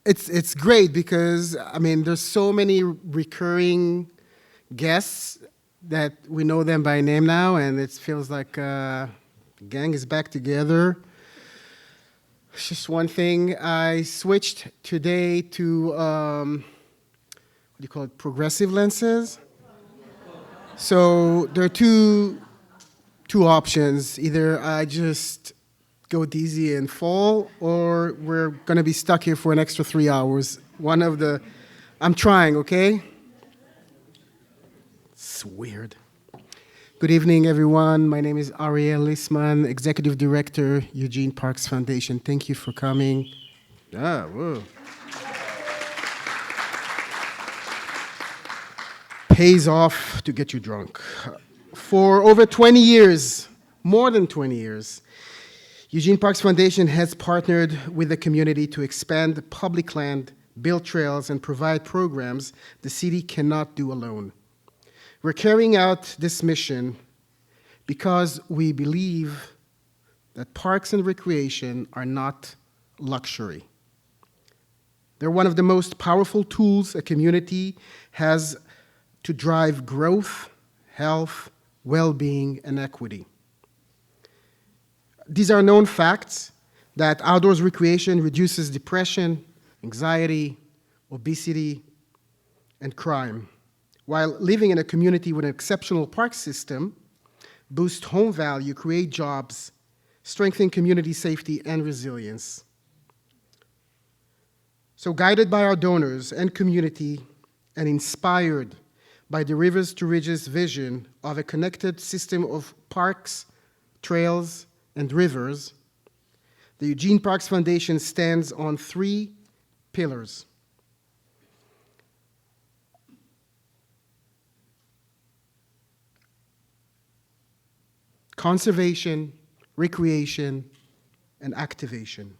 It's great because, I mean, there's so many recurring guests that we know them by name now, and it feels like gang is back together. It's just one thing. I switched today to, what do you call it, progressive lenses. So there are two options. Either I just go dizzy and fall, or we're going to be stuck here for an extra 3 hours. I'm trying, okay? It's weird. Good evening, everyone. My name is Ariel Lisman, Executive Director, Eugene Parks Foundation. Thank you for coming. Whoa. Pays off to get you drunk. For over 20 years, more than 20 years, Eugene Parks Foundation has partnered with the community to expand public land, build trails, and provide programs the city cannot do alone. We're carrying out this mission because we believe that parks and recreation are not luxury. They're one of the most powerful tools a community has to drive growth, health, well-being, and equity. These are known facts that outdoors recreation reduces depression, anxiety, obesity, and crime, while living in a community with an exceptional park system boosts home value, create jobs, strengthen community safety and resilience. So guided by our donors and community and inspired by the Rivers to Ridges vision of a connected system of parks, trails, and rivers, the Eugene Parks Foundation stands on 3 pillars. Conservation, recreation, and activation.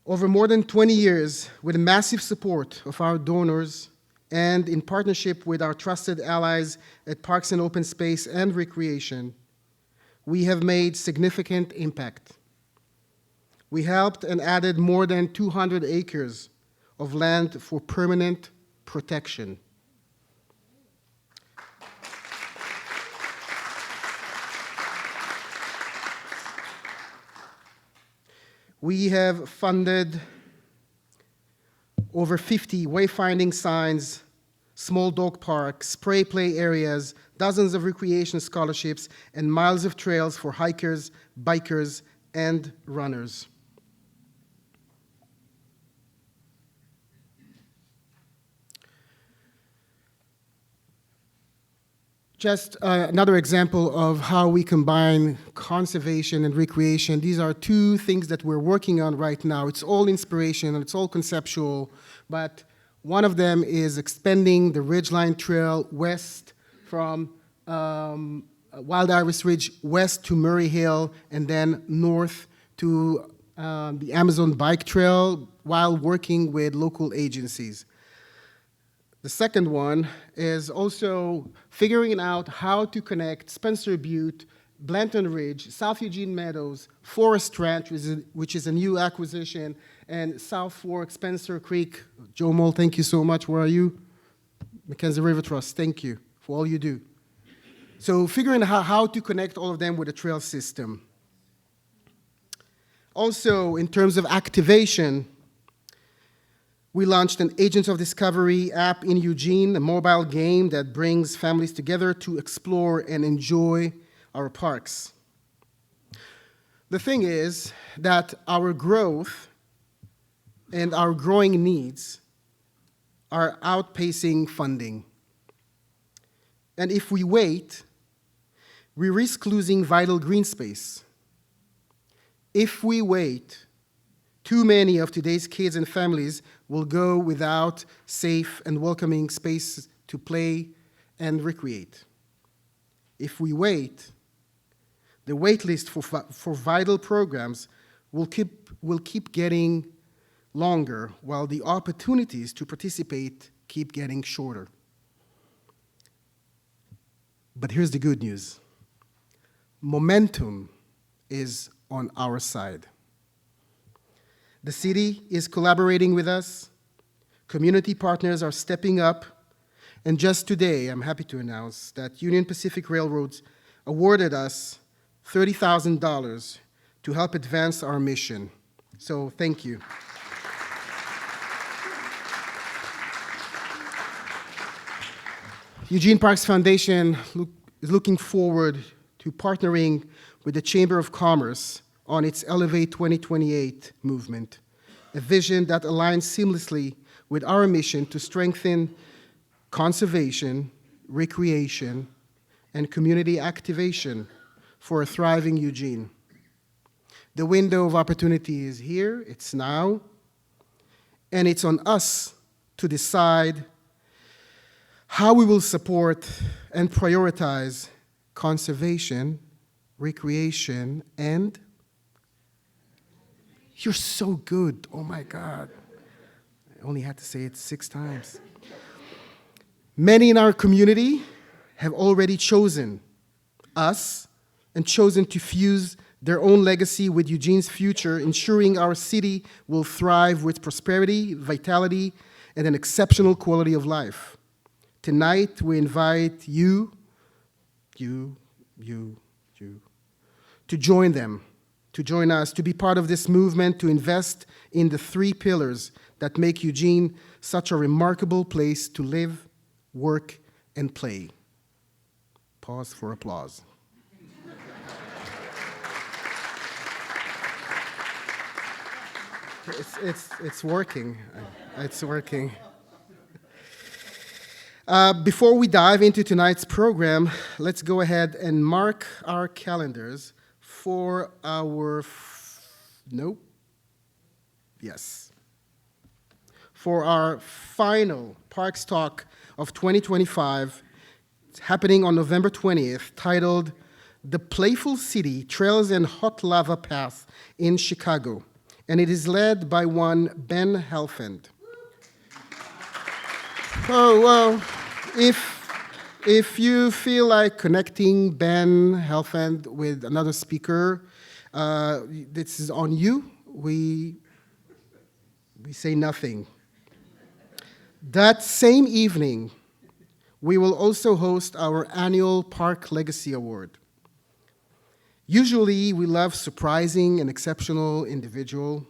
Over more than 20 years, with the massive support of our donors and in partnership with our trusted allies at Parks and Open Space and Recreation, we have made significant impact. We helped and added more than 200 acres of land for permanent protection. We have funded over 50 wayfinding signs, small dog parks, spray play areas, dozens of recreation scholarships, and miles of trails for hikers, bikers, and runners. Just another example of how we combine conservation and recreation. These are 2 things that we're working on right now. It's all inspirational, it's all conceptual, but one of them is expanding the Ridgeline Trail west from Wild Iris Ridge west to Murray Hill and then north to the Amazon Bike Trail while working with local agencies. The second one is also figuring out how to connect Spencer Butte, Blanton Ridge, South Eugene Meadows, Forest Ranch, which is a new acquisition, and South Fork, Spencer Creek. Joe Moll, thank you so much. Where are you? Mackenzie River Trust, thank you for all you do. So figuring out how to connect all of them with a trail system. Also, in terms of activation, we launched an Agents of Discovery app in Eugene, a mobile game that brings families together to explore and enjoy our parks. The thing is that our growth and our growing needs are outpacing funding. And if we wait, we risk losing vital green space. If we wait, too many of today's kids and families will go without safe and welcoming space to play and recreate. If we wait, the wait list for vital programs will keep getting longer while the opportunities to participate keep getting shorter. But here's the good news. Momentum is on our side. The city is collaborating with us. Community partners are stepping up. And just today, I'm happy to announce that Union Pacific Railroads awarded us $30,000 to help advance our mission. So thank you. Eugene Parks Foundation is looking forward to partnering with the Chamber of Commerce on its Elevate 2028 movement, a vision that aligns seamlessly with our mission to strengthen conservation, recreation, and community activation for a thriving Eugene. The window of opportunity is here, it's now, and it's on us to decide how we will support and prioritize conservation, recreation, and you're so good, oh my God. I only had to say it 6 times. Many in our community have already chosen us and chosen to fuse their own legacy with Eugene's future, ensuring our city will thrive with prosperity, vitality, and an exceptional quality of life. Tonight, we invite you to join them, to join us, to be part of this movement, to invest in the 3 pillars that make Eugene such a remarkable place to live, work, and play. Pause for applause. It's working. It's working. Before we dive into tonight's program, let's go ahead and mark our calendars for our, for our final Parks Talk of 2025. It's happening on November 20th, titled The Playful City, Trails and Hot Lava Path in Chicago. And it is led by one Ben Helphand. Oh, well, if you feel like connecting Ben Helphand with another speaker, this is on you. We say nothing. That same evening, we will also host our annual Park Legacy Award. Usually, we love surprising an exceptional individual,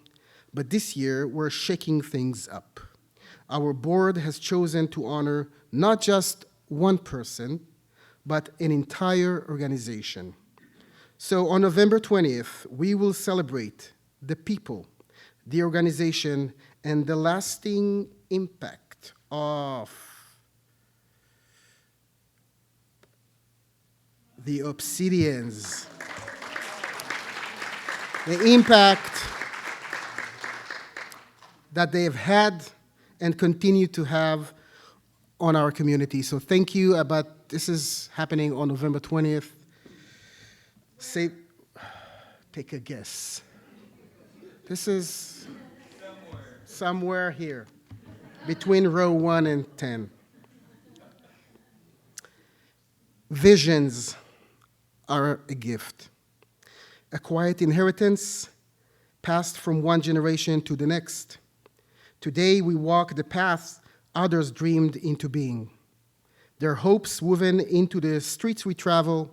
but this year, we're shaking things up. Our board has chosen to honor not just one person, but an entire organization. So on November 20th, we will celebrate the people, the organization, and the lasting impact of the Obsidians. The impact that they have had and continue to have on our community. So thank you, but this is happening on November 20th. Take a guess. This is somewhere here, between row 1 and 10. Visions are a gift, a quiet inheritance passed from one generation to the next. Today, we walk the paths others dreamed into being. Their hopes woven into the streets we travel,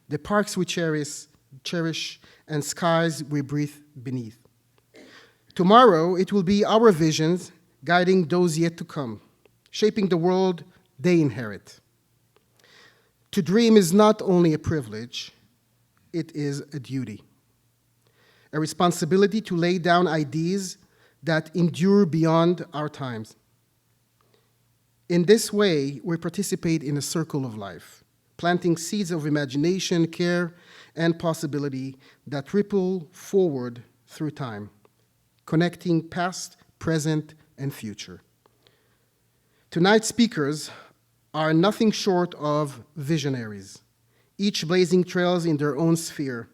the parks we cherish, and skies we breathe beneath. Tomorrow, it will be our visions guiding those yet to come, shaping the world they inherit. To dream is not only a privilege, it is a duty, a responsibility to lay down ideas that endure beyond our times. In this way, we participate in a circle of life, planting seeds of imagination, care, and possibility that ripple forward through time, connecting past, present, and future. Tonight's speakers are nothing short of visionaries, each blazing trails in their own sphere.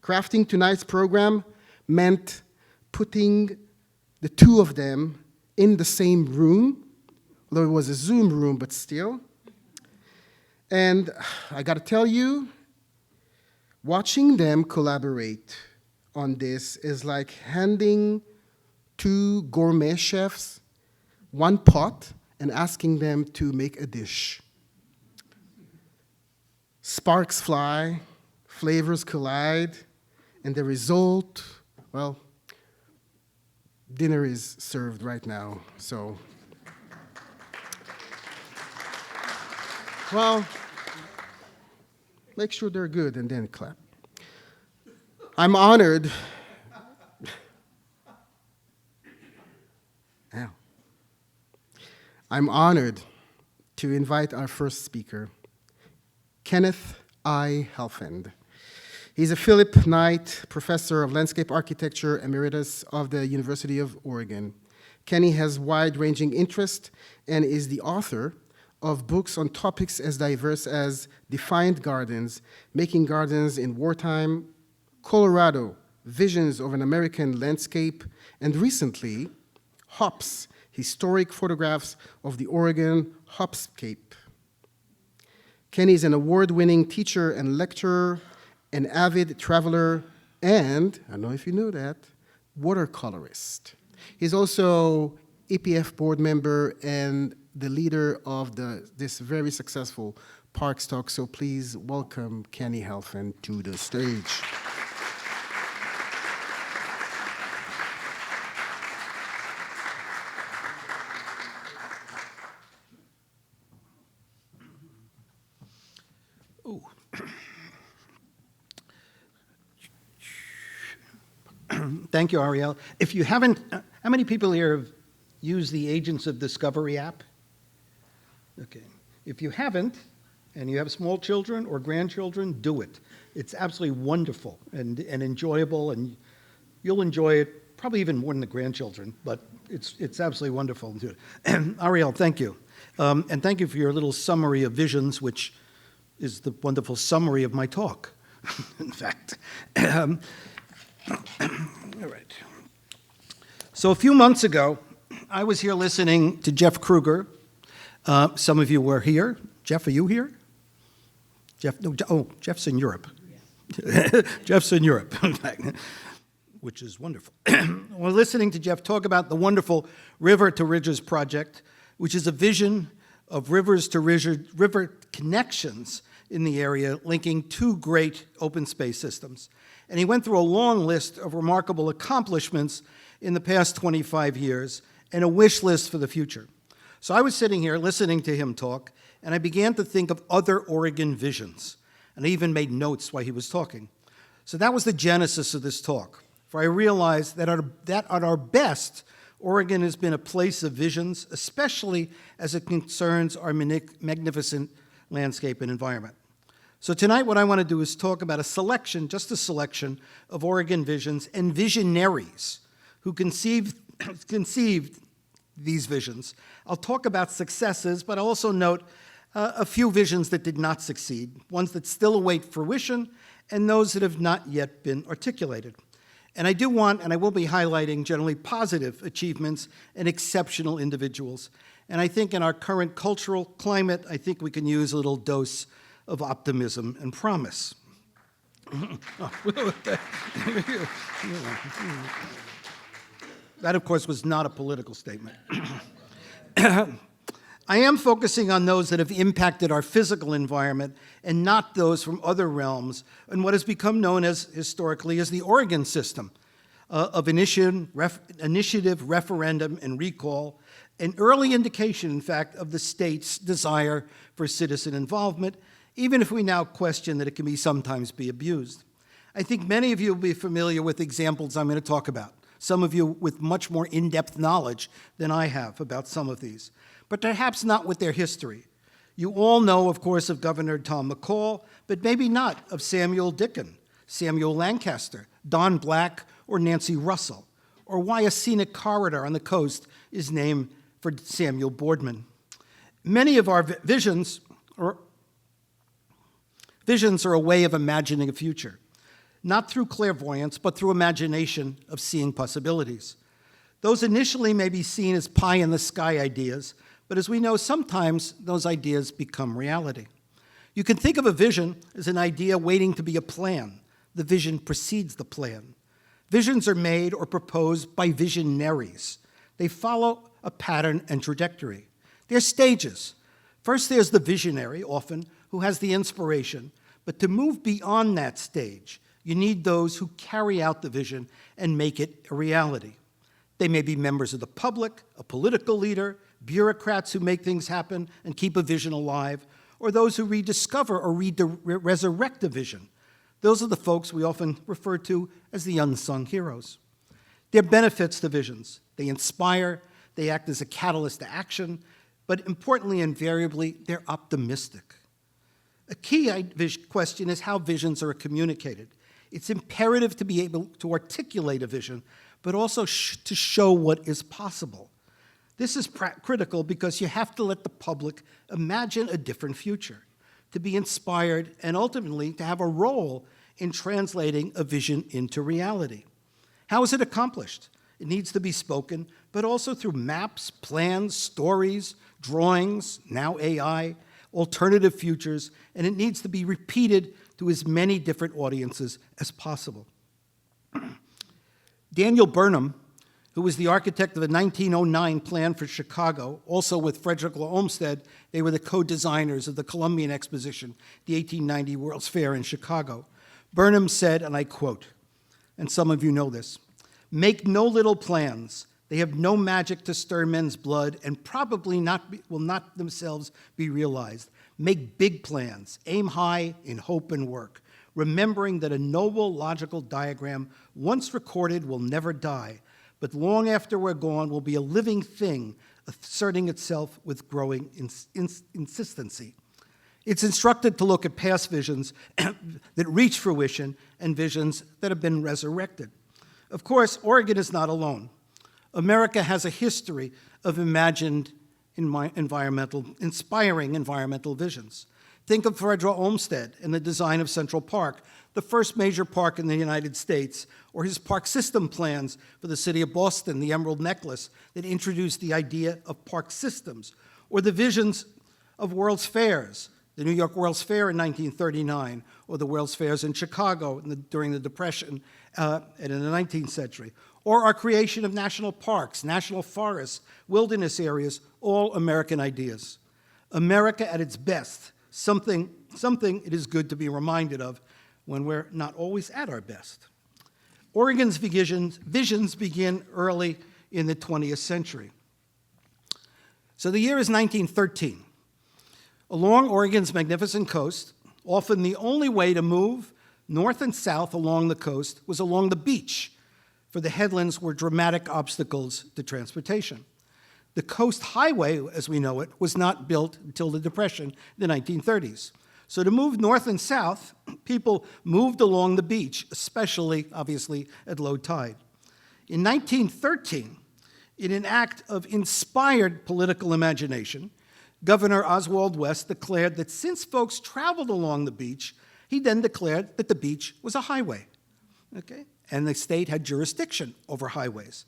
Crafting tonight's program meant putting the two of them in the same room, although it was a Zoom room, but still. And I gotta tell you, watching them collaborate on this is like handing 2 gourmet chefs, 1 pot, and asking them to make a dish. Sparks fly, flavors collide, and the result, well, dinner is served right now, so. Well, make sure they're good and then clap. I'm honored. Ow. I'm honored to invite our first speaker, Kenneth I. Helphand. He's a Philip Knight Professor of Landscape Architecture Emeritus of the University of Oregon. Kenny has wide-ranging interest and is the author of books on topics as diverse as Defined Gardens, Making Gardens in Wartime, Colorado, Visions of an American Landscape, and recently, Hops, Historic Photographs of the Oregon Hopscape. Kenny is an award-winning teacher and lecturer, an avid traveler, and, I don't know if you knew that, watercolorist. He's also EPF board member and the leader of this very successful Parks Talk, so please welcome Kenny Helphand to the stage. Thank you, Ariel. If you haven't, how many people here have used the Agents of Discovery app? Okay. If you haven't, and you have small children or grandchildren, do it. It's absolutely wonderful and enjoyable, and you'll enjoy it probably even more than the grandchildren, but it's absolutely wonderful. Ariel, thank you. And thank you for your little summary of visions, which is the wonderful summary of my talk, in fact. All right. So a few months ago, I was here listening to Jeff Kruger. Some of you were here. Jeff, are you here? Jeff? No. Oh, Jeff's in Europe. Yes. Jeff's in Europe, which is wonderful. We're listening to Jeff talk about the wonderful River to Ridges project, which is a vision of rivers to river connections in the area, linking 2 great open space systems. And he went through a long list of remarkable accomplishments in the past 25 years and a wish list for the future. So I was sitting here listening to him talk, and I began to think of other Oregon visions. And I even made notes while he was talking. So that was the genesis of this talk. For I realized that at our best, Oregon has been a place of visions, especially as it concerns our magnificent landscape and environment. So tonight what I want to do is talk about just a selection of Oregon visions and visionaries who conceived these visions. I'll talk about successes, but I'll also note a few visions that did not succeed, ones that still await fruition, and those that have not yet been articulated. And I will be highlighting generally positive achievements and exceptional individuals. And I think in our current cultural climate, I think we can use a little dose of optimism and promise. That, of course, was not a political statement. I am focusing on those that have impacted our physical environment and not those from other realms and what has become known as, historically, as the Oregon system of initiative, referendum, and recall, an early indication, in fact, of the state's desire for citizen involvement, even if we now question that it can sometimes be abused. I think many of you will be familiar with examples I'm going to talk about, some of you with much more in-depth knowledge than I have about some of these, but perhaps not with their history. You all know, of course, of Governor Tom McCall, but maybe not of Samuel Dicken, Samuel Lancaster, Don Black, or Nancy Russell, or why a scenic corridor on the coast is named for Samuel Boardman. Many of our visions are a way of imagining a future, not through clairvoyance, but through imagination of seeing possibilities. Those initially may be seen as pie-in-the-sky ideas, but as we know, sometimes those ideas become reality. You can think of a vision as an idea waiting to be a plan. The vision precedes the plan. Visions are made or proposed by visionaries. They follow a pattern and trajectory. There's stages. First, there's the visionary, often, who has the inspiration. But to move beyond that stage, you need those who carry out the vision and make it a reality. They may be members of the public, a political leader, bureaucrats who make things happen and keep a vision alive, or those who rediscover or resurrect a vision. Those are the folks we often refer to as the unsung heroes. There are benefits to visions. They inspire, they act as a catalyst to action, but importantly, invariably, they're optimistic. A key question is how visions are communicated. It's imperative to be able to articulate a vision, but also to show what is possible. This is critical because you have to let the public imagine a different future, to be inspired, and ultimately to have a role in translating a vision into reality. How is it accomplished? It needs to be spoken, but also through maps, plans, stories, drawings, now AI, alternative futures, and it needs to be repeated to as many different audiences as possible. Daniel Burnham, who was the architect of the 1909 plan for Chicago, also with Frederick Law Olmsted, they were the co-designers of the Columbian Exposition, the 1890 World's Fair in Chicago. Burnham said, and I quote, and some of you know this, "Make no little plans. They have no magic to stir men's blood and probably will not themselves be realized. Make big plans. Aim high in hope and work, remembering that a noble logical diagram, once recorded, will never die, but long after we're gone will be a living thing, asserting itself with growing insistency." It's instructed to look at past visions that reach fruition and visions that have been resurrected. Of course, Oregon is not alone. America has a history of inspiring environmental visions. Think of Frederick Olmsted and the design of Central Park, the first major park in the United States, or his park system plans for the city of Boston, the Emerald Necklace, that introduced the idea of park systems, or the visions of World's Fairs, the New York World's Fair in 1939, or the World's Fairs in Chicago during the Depression and in the 19th century, or our creation of national parks, national forests, wilderness areas, all American ideas. America at its best, something it is good to be reminded of when we're not always at our best. Oregon's visions begin early in the 20th century. So the year is 1913. Along Oregon's magnificent coast, often the only way to move north and south along the coast was along the beach, for the headlands were dramatic obstacles to transportation. The coast highway, as we know it, was not built until the Depression, the 1930s. So to move north and south, people moved along the beach, especially, obviously, at low tide. In 1913, in an act of inspired political imagination, Governor Oswald West declared that since folks traveled along the beach, he then declared that the beach was a highway, okay? And the state had jurisdiction over highways,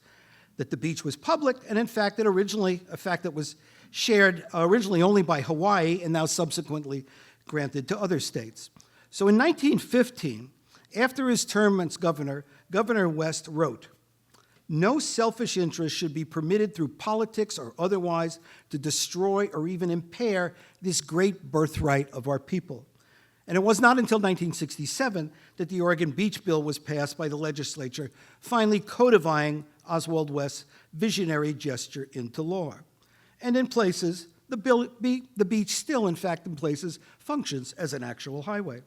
that the beach was public, and in fact, a fact that was shared originally only by Hawaii and now subsequently granted to other states. So in 1915, after his term as governor, Governor West wrote, "No selfish interest should be permitted through politics or otherwise to destroy or even impair this great birthright of our people." And it was not until 1967 that the Oregon Beach Bill was passed by the legislature, finally codifying Oswald West's visionary gesture into law. And in places, the beach still, in fact, in places, functions as an actual highway.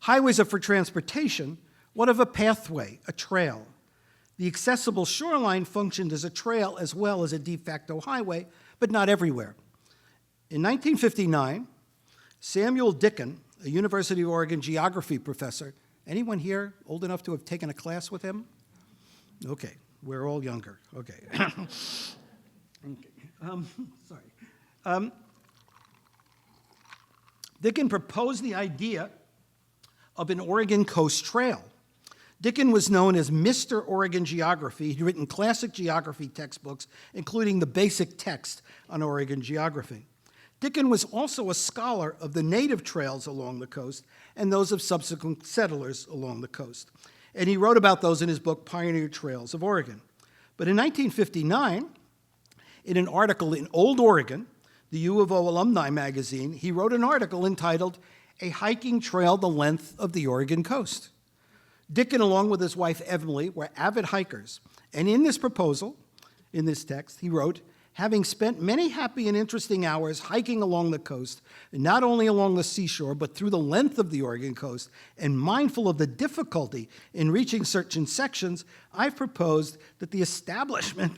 Highways are for transportation. What of a pathway, a trail? The accessible shoreline functioned as a trail as well as a de facto highway, but not everywhere. In 1959, Samuel Dicken, a University of Oregon geography professor, anyone here old enough to have taken a class with him? Okay, we're all younger. Okay. Sorry. Dicken proposed the idea of an Oregon Coast Trail. Dicken was known as Mr. Oregon Geography. He'd written classic geography textbooks, including the basic text on Oregon geography. Dicken was also a scholar of the native trails along the coast and those of subsequent settlers along the coast. And he wrote about those in his book, Pioneer Trails of Oregon. But in 1959, in an article in Old Oregon, the U of O alumni magazine, he wrote an article entitled, "A Hiking Trail the Length of the Oregon Coast." Dickon, along with his wife Emily, were avid hikers. And in this proposal, in this text, he wrote, "Having spent many happy and interesting hours hiking along the coast, not only along the seashore, but through the length of the Oregon coast, and mindful of the difficulty in reaching certain sections, I've proposed that the establishment,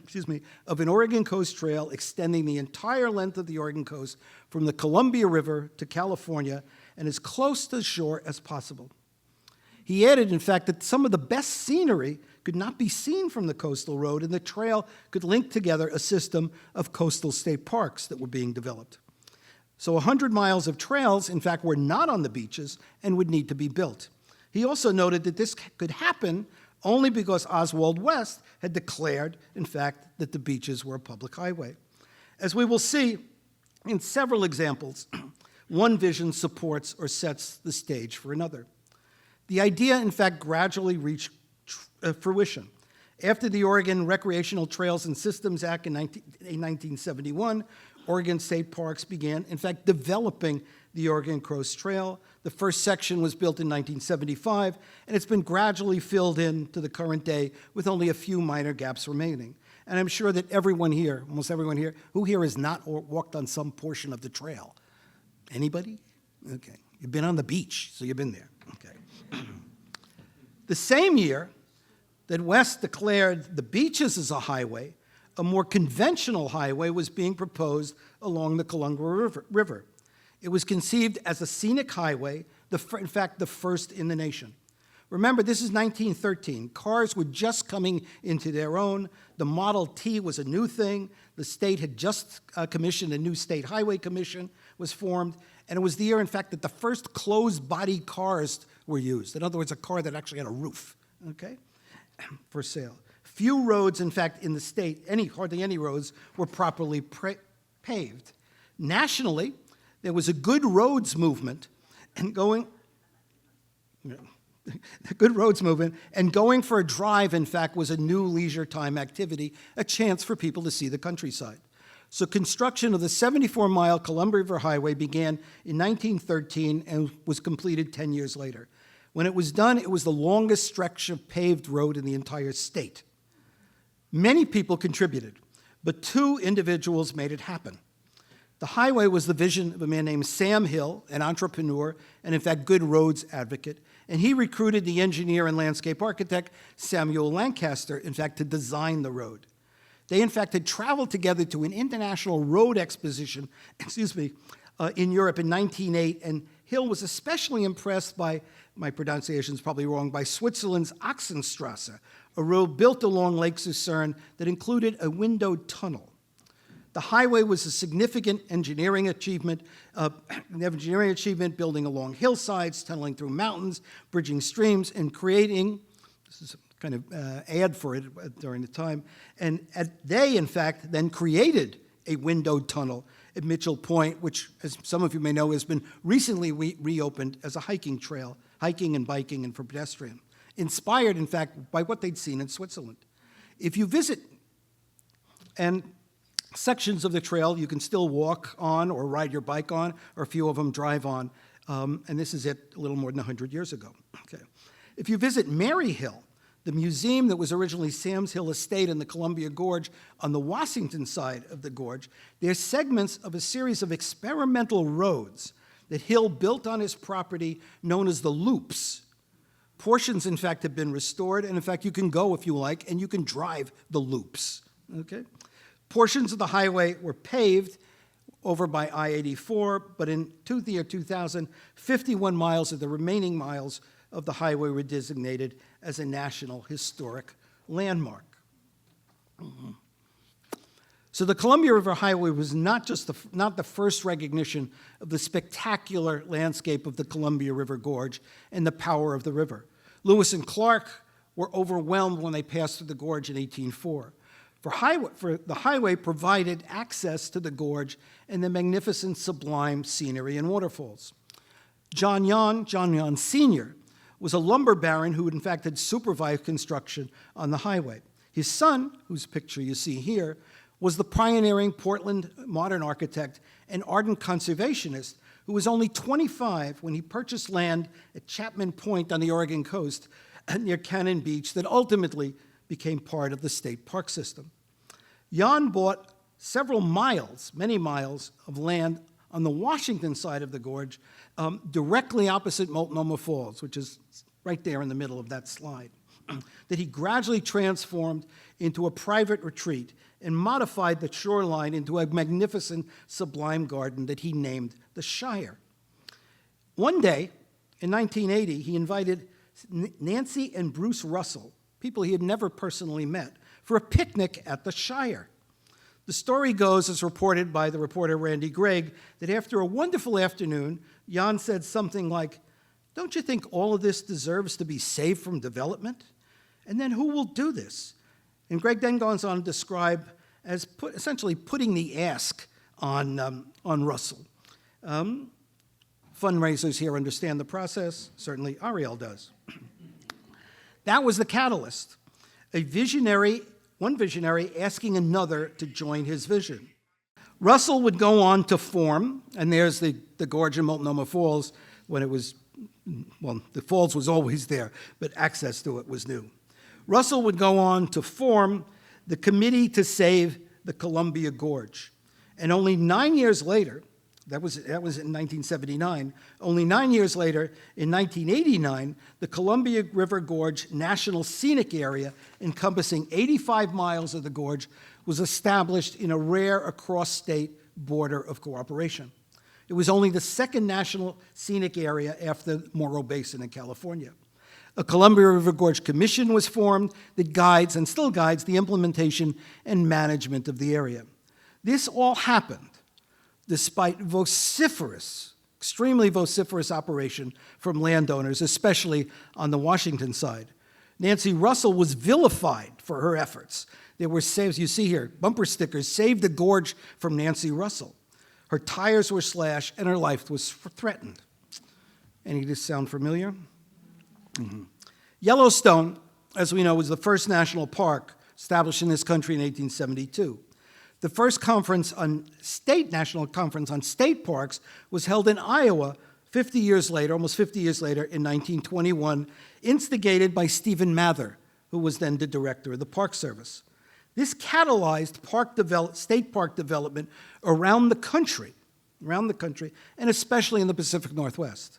of an Oregon Coast Trail extending the entire length of the Oregon coast from the Columbia River to California and as close to the shore as possible." He added, in fact, that some of the best scenery could not be seen from the coastal road, and the trail could link together a system of coastal state parks that were being developed. So 100 miles of trails, in fact, were not on the beaches and would need to be built. He also noted that this could happen only because Oswald West had declared, in fact, that the beaches were a public highway. As we will see in several examples, one vision supports or sets the stage for another. The idea, in fact, gradually reached fruition. After the Oregon Recreational Trails and Systems Act in 1971, Oregon State Parks began, in fact, developing the Oregon Coast Trail. The first section was built in 1975, and it's been gradually filled in to the current day with only a few minor gaps remaining. And I'm sure that everyone here, almost everyone here, who here has not walked on some portion of the trail? Anybody? Okay. You've been on the beach, so you've been there. Okay. The same year that West declared the beaches as a highway, a more conventional highway was being proposed along the Columbia River. It was conceived as a scenic highway, in fact, the first in the nation. Remember, this is 1913. Cars were just coming into their own. The Model T was a new thing. The state had just commissioned a new state highway commission, was formed, and it was the year, in fact, that the first closed-body cars were used. In other words, a car that actually had a roof, okay, for sale. Few roads, in fact, in the state, hardly any roads, were properly paved. Nationally, there was a good roads movement, and going for a drive, in fact, was a new leisure time activity, a chance for people to see the countryside. So construction of the 74-mile Columbia River Highway began in 1913 and was completed 10 years later. When it was done, it was the longest stretch of paved road in the entire state. Many people contributed, but two individuals made it happen. The highway was the vision of a man named Sam Hill, an entrepreneur and, in fact, good roads advocate, and he recruited the engineer and landscape architect Samuel Lancaster, in fact, to design the road. They, in fact, had traveled together to an international road exposition, in Europe in 1908, and Hill was especially impressed by, my pronunciation is probably wrong, by Switzerland's Axenstrasse, a road built along Lake Lucerne that included a windowed tunnel. The highway was a significant engineering achievement, building along hillsides, tunneling through mountains, bridging streams, and creating, this is kind of ad for it during the time, and they, in fact, then created a windowed tunnel at Mitchell Point, which, as some of you may know, has been recently reopened as a hiking trail, hiking and biking and for pedestrian, inspired, in fact, by what they'd seen in Switzerland. If you visit, and sections of the trail you can still walk on or ride your bike on, or a few of them drive on, and this is it a little more than 100 years ago. Okay. If you visit Mary Hill, the museum that was originally Sam's Hill Estate in the Columbia Gorge on the Washington side of the gorge, they're segments of a series of experimental roads that Hill built on his property known as the Loops. Portions, in fact, have been restored, and in fact, you can go if you like, and you can drive the Loops, okay? Portions of the highway were paved over by I-84, but in the year 2000, 51 miles of the remaining miles of the highway were designated as a National Historic Landmark. So the Columbia River Highway was not the first recognition of the spectacular landscape of the Columbia River Gorge and the power of the river. Lewis and Clark were overwhelmed when they passed through the gorge in 1804. For the highway provided access to the gorge and the magnificent, sublime scenery and waterfalls. John Yon Sr. was a lumber baron who, in fact, had supervised construction on the highway. His son, whose picture you see here, was the pioneering Portland modern architect and ardent conservationist who was only 25 when he purchased land at Chapman Point on the Oregon coast near Cannon Beach that ultimately became part of the state park system. Jan bought several miles, many miles, of land on the Washington side of the gorge, directly opposite Multnomah Falls, which is right there in the middle of that slide, that he gradually transformed into a private retreat and modified the shoreline into a magnificent, sublime garden that he named the Shire. One day, in 1980, he invited Nancy and Bruce Russell, people he had never personally met, for a picnic at the Shire. The story goes, as reported by the reporter Randy Gregg, that after a wonderful afternoon, Jan said something like, "Don't you think all of this deserves to be saved from development? And then who will do this?" And Gregg then goes on to describe as essentially putting the ask on Russell. Fundraisers here understand the process. Certainly Ariel does. That was the catalyst. One visionary asking another to join his vision. Russell would go on to form, and there's the gorge in Multnomah Falls when it was, well, the falls was always there, but access to it was new. Russell would go on to form the Committee to Save the Columbia Gorge. And only 9 years later, that was in 1979, only 9 years later, in 1989, the Columbia River Gorge National Scenic Area, encompassing 85 miles of the gorge, was established in a rare across-state border of cooperation. It was only the second national scenic area after the Morro Basin in California. A Columbia River Gorge Commission was formed that guides, and still guides, the implementation and management of the area. This all happened despite extremely vociferous operation from landowners, especially on the Washington side. Nancy Russell was vilified for her efforts. There were, as you see here, bumper stickers, "Save the Gorge" from Nancy Russell. Her tires were slashed and her life was threatened. Any of this sound familiar? Mm-hmm. Yellowstone, as we know, was the first national park established in this country in 1872. The first national conference on state parks was held in Iowa 50 years later, almost 50 years later, in 1921, instigated by Stephen Mather, who was then the director of the Park Service. This catalyzed state park development around the country, and especially in the Pacific Northwest.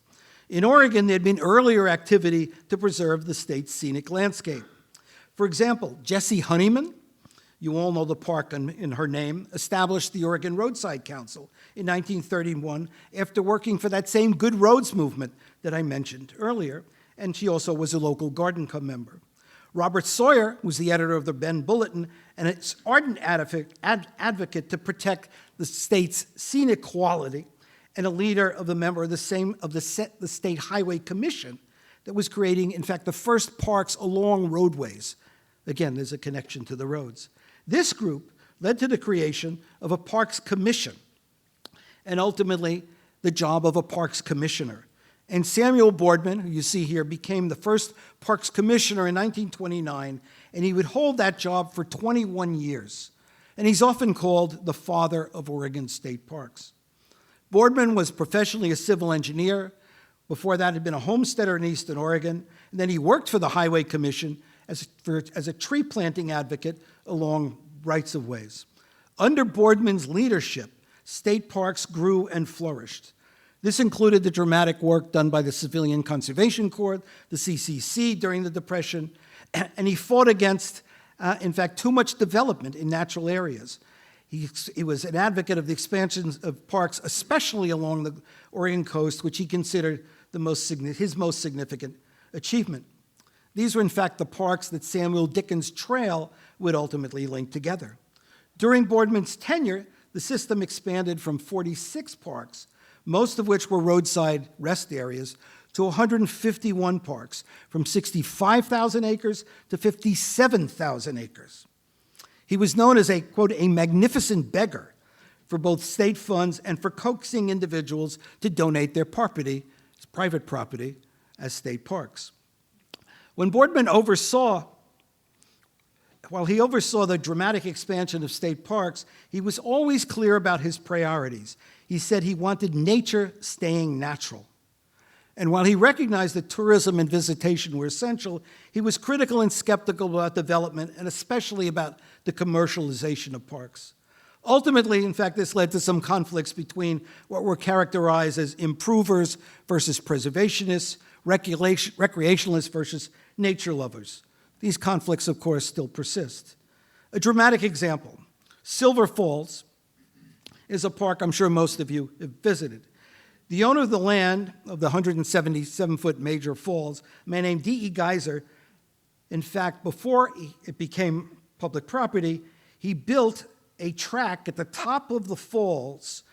In Oregon, there had been earlier activity to preserve the state's scenic landscape. For example, Jessie Honeyman, you all know the park in her name, established the Oregon Roadside Council in 1931 after working for that same Good Roads movement that I mentioned earlier, and she also was a local Garden Club member. Robert Sawyer was the editor of the Bend Bulletin and its ardent advocate to protect the state's scenic quality, and a leader of the member of the State Highway Commission that was creating, in fact, the first parks along roadways. Again, there's a connection to the roads. This group led to the creation of a Parks Commission and ultimately the job of a Parks Commissioner. And Samuel Boardman, who you see here, became the first Parks Commissioner in 1929, and he would hold that job for 21 years. And he's often called the father of Oregon state parks. Boardman was professionally a civil engineer. Before that, had been a homesteader in Eastern Oregon, and then he worked for the Highway Commission as a tree planting advocate along rights-of-ways. Under Boardman's leadership, state parks grew and flourished. This included the dramatic work done by the Civilian Conservation Corps, the CCC, during the Depression, and he fought against, in fact, too much development in natural areas. He was an advocate of the expansion of parks, especially along the Oregon coast, which he considered his most significant achievement. These were, in fact, the parks that Samuel Dickens' Trail would ultimately link together. During Boardman's tenure, the system expanded from 46 parks, most of which were roadside rest areas, to 151 parks, from 65,000 acres to 57,000 acres. He was known as a, quote, a magnificent beggar for both state funds and for coaxing individuals to donate their property, private property, as state parks. When Boardman while he oversaw the dramatic expansion of state parks, he was always clear about his priorities. He said he wanted nature staying natural. And while he recognized that tourism and visitation were essential, he was critical and skeptical about development, and especially about the commercialization of parks. Ultimately, in fact, this led to some conflicts between what were characterized as improvers versus preservationists, recreationalists versus nature lovers. These conflicts, of course, still persist. A dramatic example, Silver Falls is a park I'm sure most of you have visited. The owner of the land of the 177-foot major falls, a man named D.E. Geyser, in fact, before it became public property, he built a track at the top of the falls,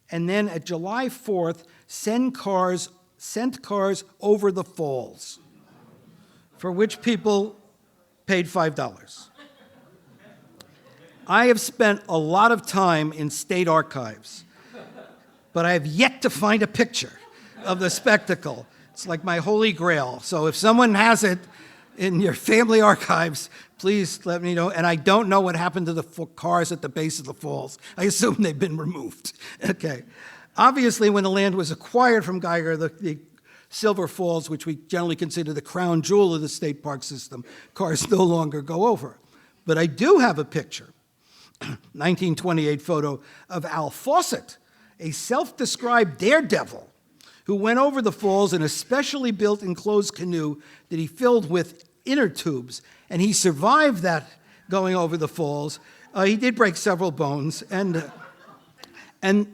and then at July 4th, sent cars over the falls, for which people paid $5. I have spent a lot of time in state archives, but I have yet to find a picture of the spectacle. It's like my holy grail. So if someone has it in your family archives, please let me know. And I don't know what happened to the cars at the base of the falls. I assume they've been removed. Okay. Obviously, when the land was acquired from Geiger, the Silver Falls, which we generally consider the crown jewel of the state park system, cars no longer go over. But I do have a picture, 1928 photo of Al Fawcett, a self-described daredevil who went over the falls in a specially built enclosed canoe that he filled with inner tubes, and he survived that going over the falls. He did break several bones, and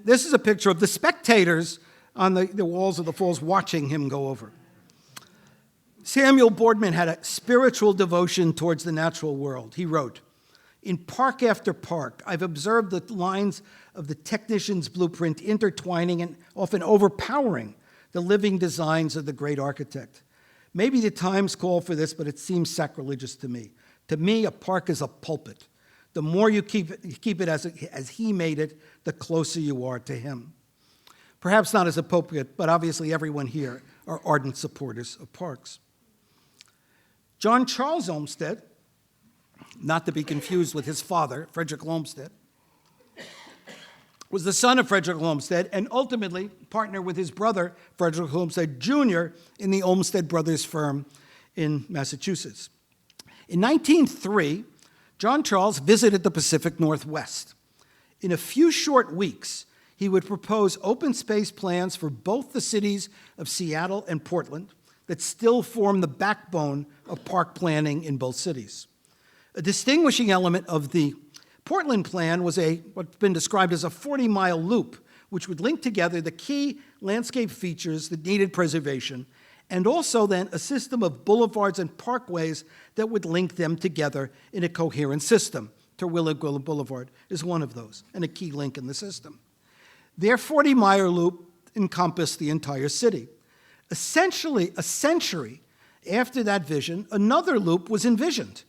this is a picture of the spectators on the walls of the falls watching him go over. Samuel Boardman had a spiritual devotion towards the natural world. He wrote, "In park after park, I've observed the lines of the technician's blueprint intertwining and often overpowering the living designs of the great architect. Maybe the times call for this, but it seems sacrilegious to me. To me, a park is a pulpit. The more you keep it as he made it, the closer you are to him." Perhaps not as a pulpit, but obviously everyone here are ardent supporters of parks. John Charles Olmsted, not to be confused with his father, Frederick Olmsted, was the son of Frederick Olmsted and ultimately partnered with his brother, Frederick Olmsted Jr., in the Olmsted Brothers firm in Massachusetts. In 1903, John Charles visited the Pacific Northwest. In a few short weeks, he would propose open space plans for both the cities of Seattle and Portland that still form the backbone of park planning in both cities. A distinguishing element of the Portland plan was what's been described as a 40-mile loop, which would link together the key landscape features that needed preservation, and also then a system of boulevards and parkways that would link them together in a coherent system. Terwilliger Boulevard is one of those, and a key link in the system. Their 40-mile loop encompassed the entire city. Essentially, a century after that vision, another loop was envisioned,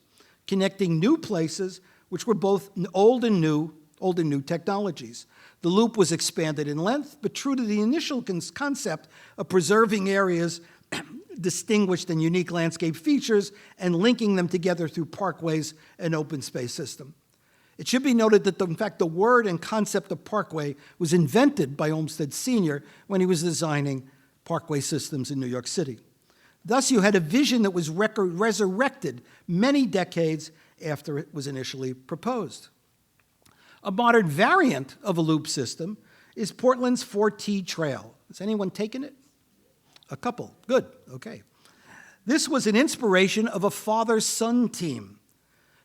connecting new places which were both old and new technologies. The loop was expanded in length, but true to the initial concept of preserving areas distinguished and unique landscape features and linking them together through parkways and open space system. It should be noted that, in fact, the word and concept of parkway was invented by Olmsted Sr. when he was designing parkway systems in New York City. Thus, you had a vision that was resurrected many decades after it was initially proposed. A modern variant of a loop system is Portland's 4T Trail. Has anyone taken it? A couple. Good. Okay. This was an inspiration of a father-son team.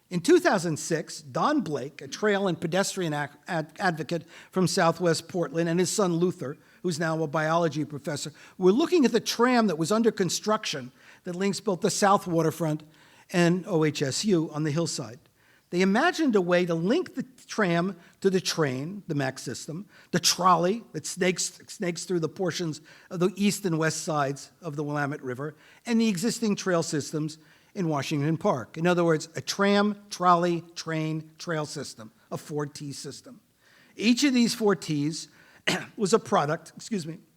In 2006, Don Blake, a trail and pedestrian advocate from Southwest Portland, and his son Luther, who's now a biology professor, were looking at the tram that was under construction that links both the South Waterfront and OHSU on the hillside. They imagined a way to link the tram to the train, the MAX system, the trolley that snakes through the portions of the east and west sides of the Willamette River, and the existing trail systems in Washington Park. In other words, a tram, trolley, train, trail system, a 4T system. Each of these 4Ts was a product,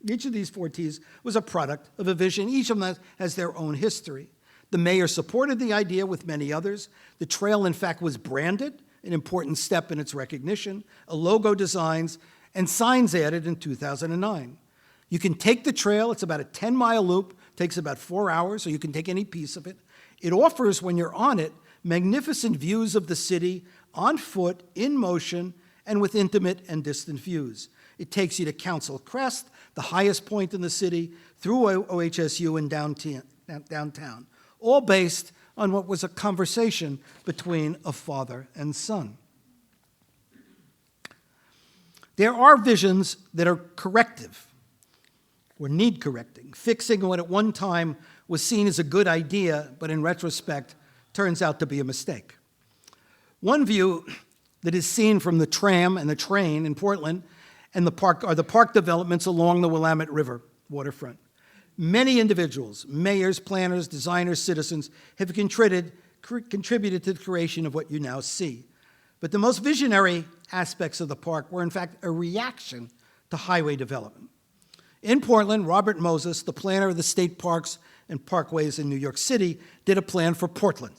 each of these 4 Ts was a product of a vision. Each of them has their own history. The mayor supported the idea with many others. The trail, in fact, was branded, an important step in its recognition, a logo designs, and signs added in 2009. You can take the trail. It's about a 10-mile loop, takes about 4 hours, so you can take any piece of it. It offers, when you're on it, magnificent views of the city on foot, in motion, and with intimate and distant views. It takes you to Council Crest, the highest point in the city, through OHSU and downtown, all based on what was a conversation between a father and son. There are visions that are corrective or need correcting, fixing what at one time was seen as a good idea, but in retrospect turns out to be a mistake. One view that is seen from the tram and the train in Portland and the park are the park developments along the Willamette River waterfront. Many individuals, mayors, planners, designers, citizens have contributed to the creation of what you now see. But the most visionary aspects of the park were, in fact, a reaction to highway development. In Portland, Robert Moses, the planner of the state parks and parkways in New York City, did a plan for Portland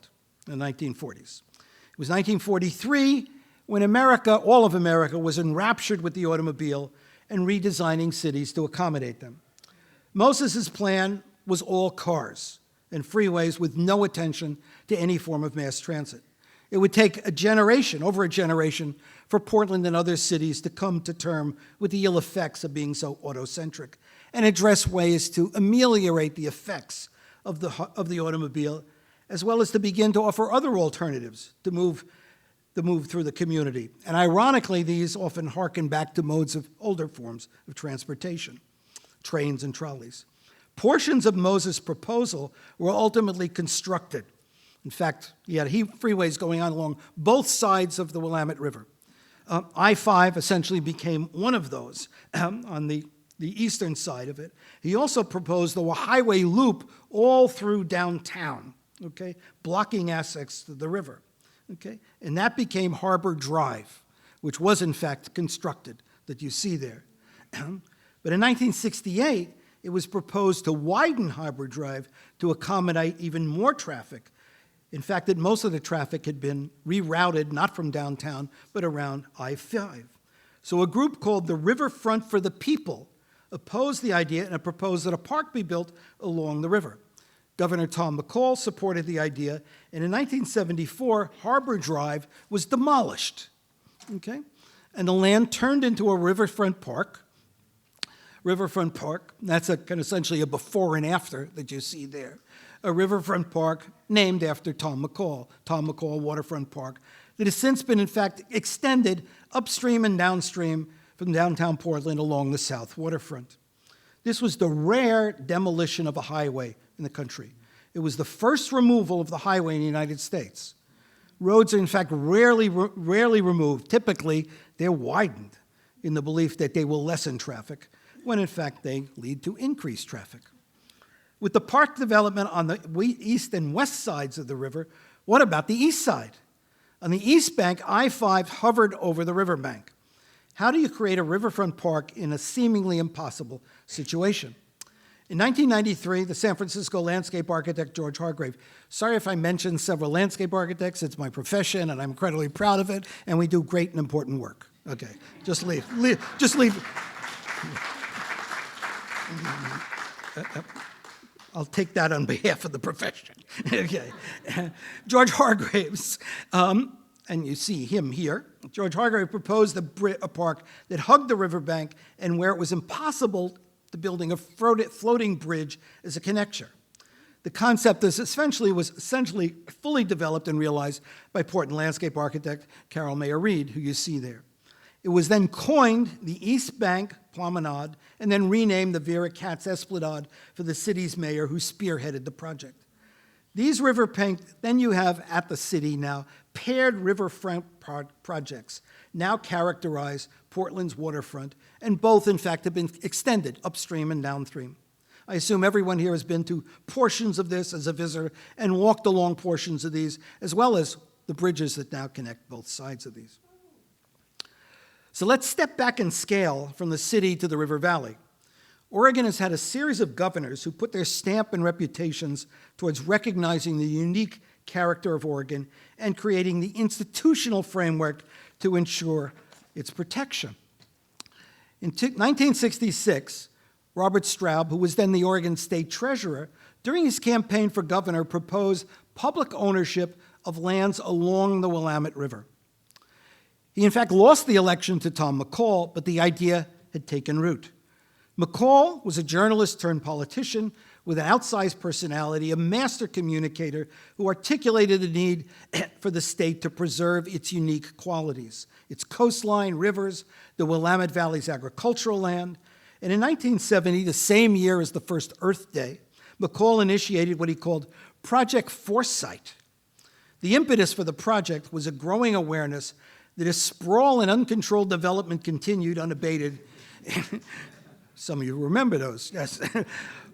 in the 1940s. It was 1943 when America, all of America, was enraptured with the automobile and redesigning cities to accommodate them. Moses's plan was all cars and freeways with no attention to any form of mass transit. It would take a generation, over a generation, for Portland and other cities to come to terms with the ill effects of being so autocentric and address ways to ameliorate the effects of the automobile, as well as to begin to offer other alternatives to move through the community. And ironically, these often harken back to modes of older forms of transportation, trains and trolleys. Portions of Moses' proposal were ultimately constructed. In fact, he had freeways going on along both sides of the Willamette River. I-5 essentially became one of those on the eastern side of it. He also proposed the highway loop all through downtown, okay, blocking access to the river, okay? And that became Harbor Drive, which was in fact constructed, that you see there. But in 1968, it was proposed to widen Harbor Drive to accommodate even more traffic. In fact, that most of the traffic had been rerouted, not from downtown, but around I-5. So a group called the Riverfront for the People opposed the idea and proposed that a park be built along the river. Governor Tom McCall supported the idea, and in 1974, Harbor Drive was demolished, okay? And the land turned into a riverfront park. That's essentially a before and after that you see there. A riverfront park named after Tom McCall Waterfront Park, that has since been, in fact, extended upstream and downstream from downtown Portland along the south waterfront. This was the rare demolition of a highway in the country. It was the first removal of the highway in the United States. Roads are, in fact, rarely removed. Typically, they're widened in the belief that they will lessen traffic, when, in fact, they lead to increased traffic. With the park development on the east and west sides of the river, what about the east side? On the east bank, I-5 hovered over the riverbank. How do you create a riverfront park in a seemingly impossible situation? In 1993, the San Francisco landscape architect George Hargrave, sorry if I mentioned several landscape architects, it's my profession and I'm incredibly proud of it, and we do great and important work. Okay, just leave. I'll take that on behalf of the profession. Okay. George Hargraves, and you see him here. George Hargrave proposed a park that hugged the riverbank and where it was impossible to building a floating bridge as a connector. The concept was essentially fully developed and realized by Portland landscape architect Carol Mayer Reed, who you see there. It was then coined the East Bank Promenade and then renamed the Vera Katz Esplanade for the city's mayor who spearheaded the project. These riverbank, then you have at the city now paired riverfront projects now characterize Portland's waterfront, and both in fact have been extended upstream and downstream. I assume everyone here has been to portions of this as a visitor and walked along portions of these, as well as the bridges that now connect both sides of these. So let's step back in scale from the city to the river valley. Oregon has had a series of governors who put their stamp and reputations towards recognizing the unique character of Oregon and creating the institutional framework to ensure its protection. In 1966, Robert Straub, who was then the Oregon State Treasurer, during his campaign for governor, proposed public ownership of lands along the Willamette River. He, in fact, lost the election to Tom McCall, but the idea had taken root. McCall was a journalist turned politician with an outsized personality, a master communicator who articulated the need for the state to preserve its unique qualities, its coastline, rivers, the Willamette Valley's agricultural land. And in 1970, the same year as the first Earth Day, McCall initiated what he called Project Foresight. The impetus for the project was a growing awareness that if sprawl and uncontrolled development continued unabated, some of you remember those, yes,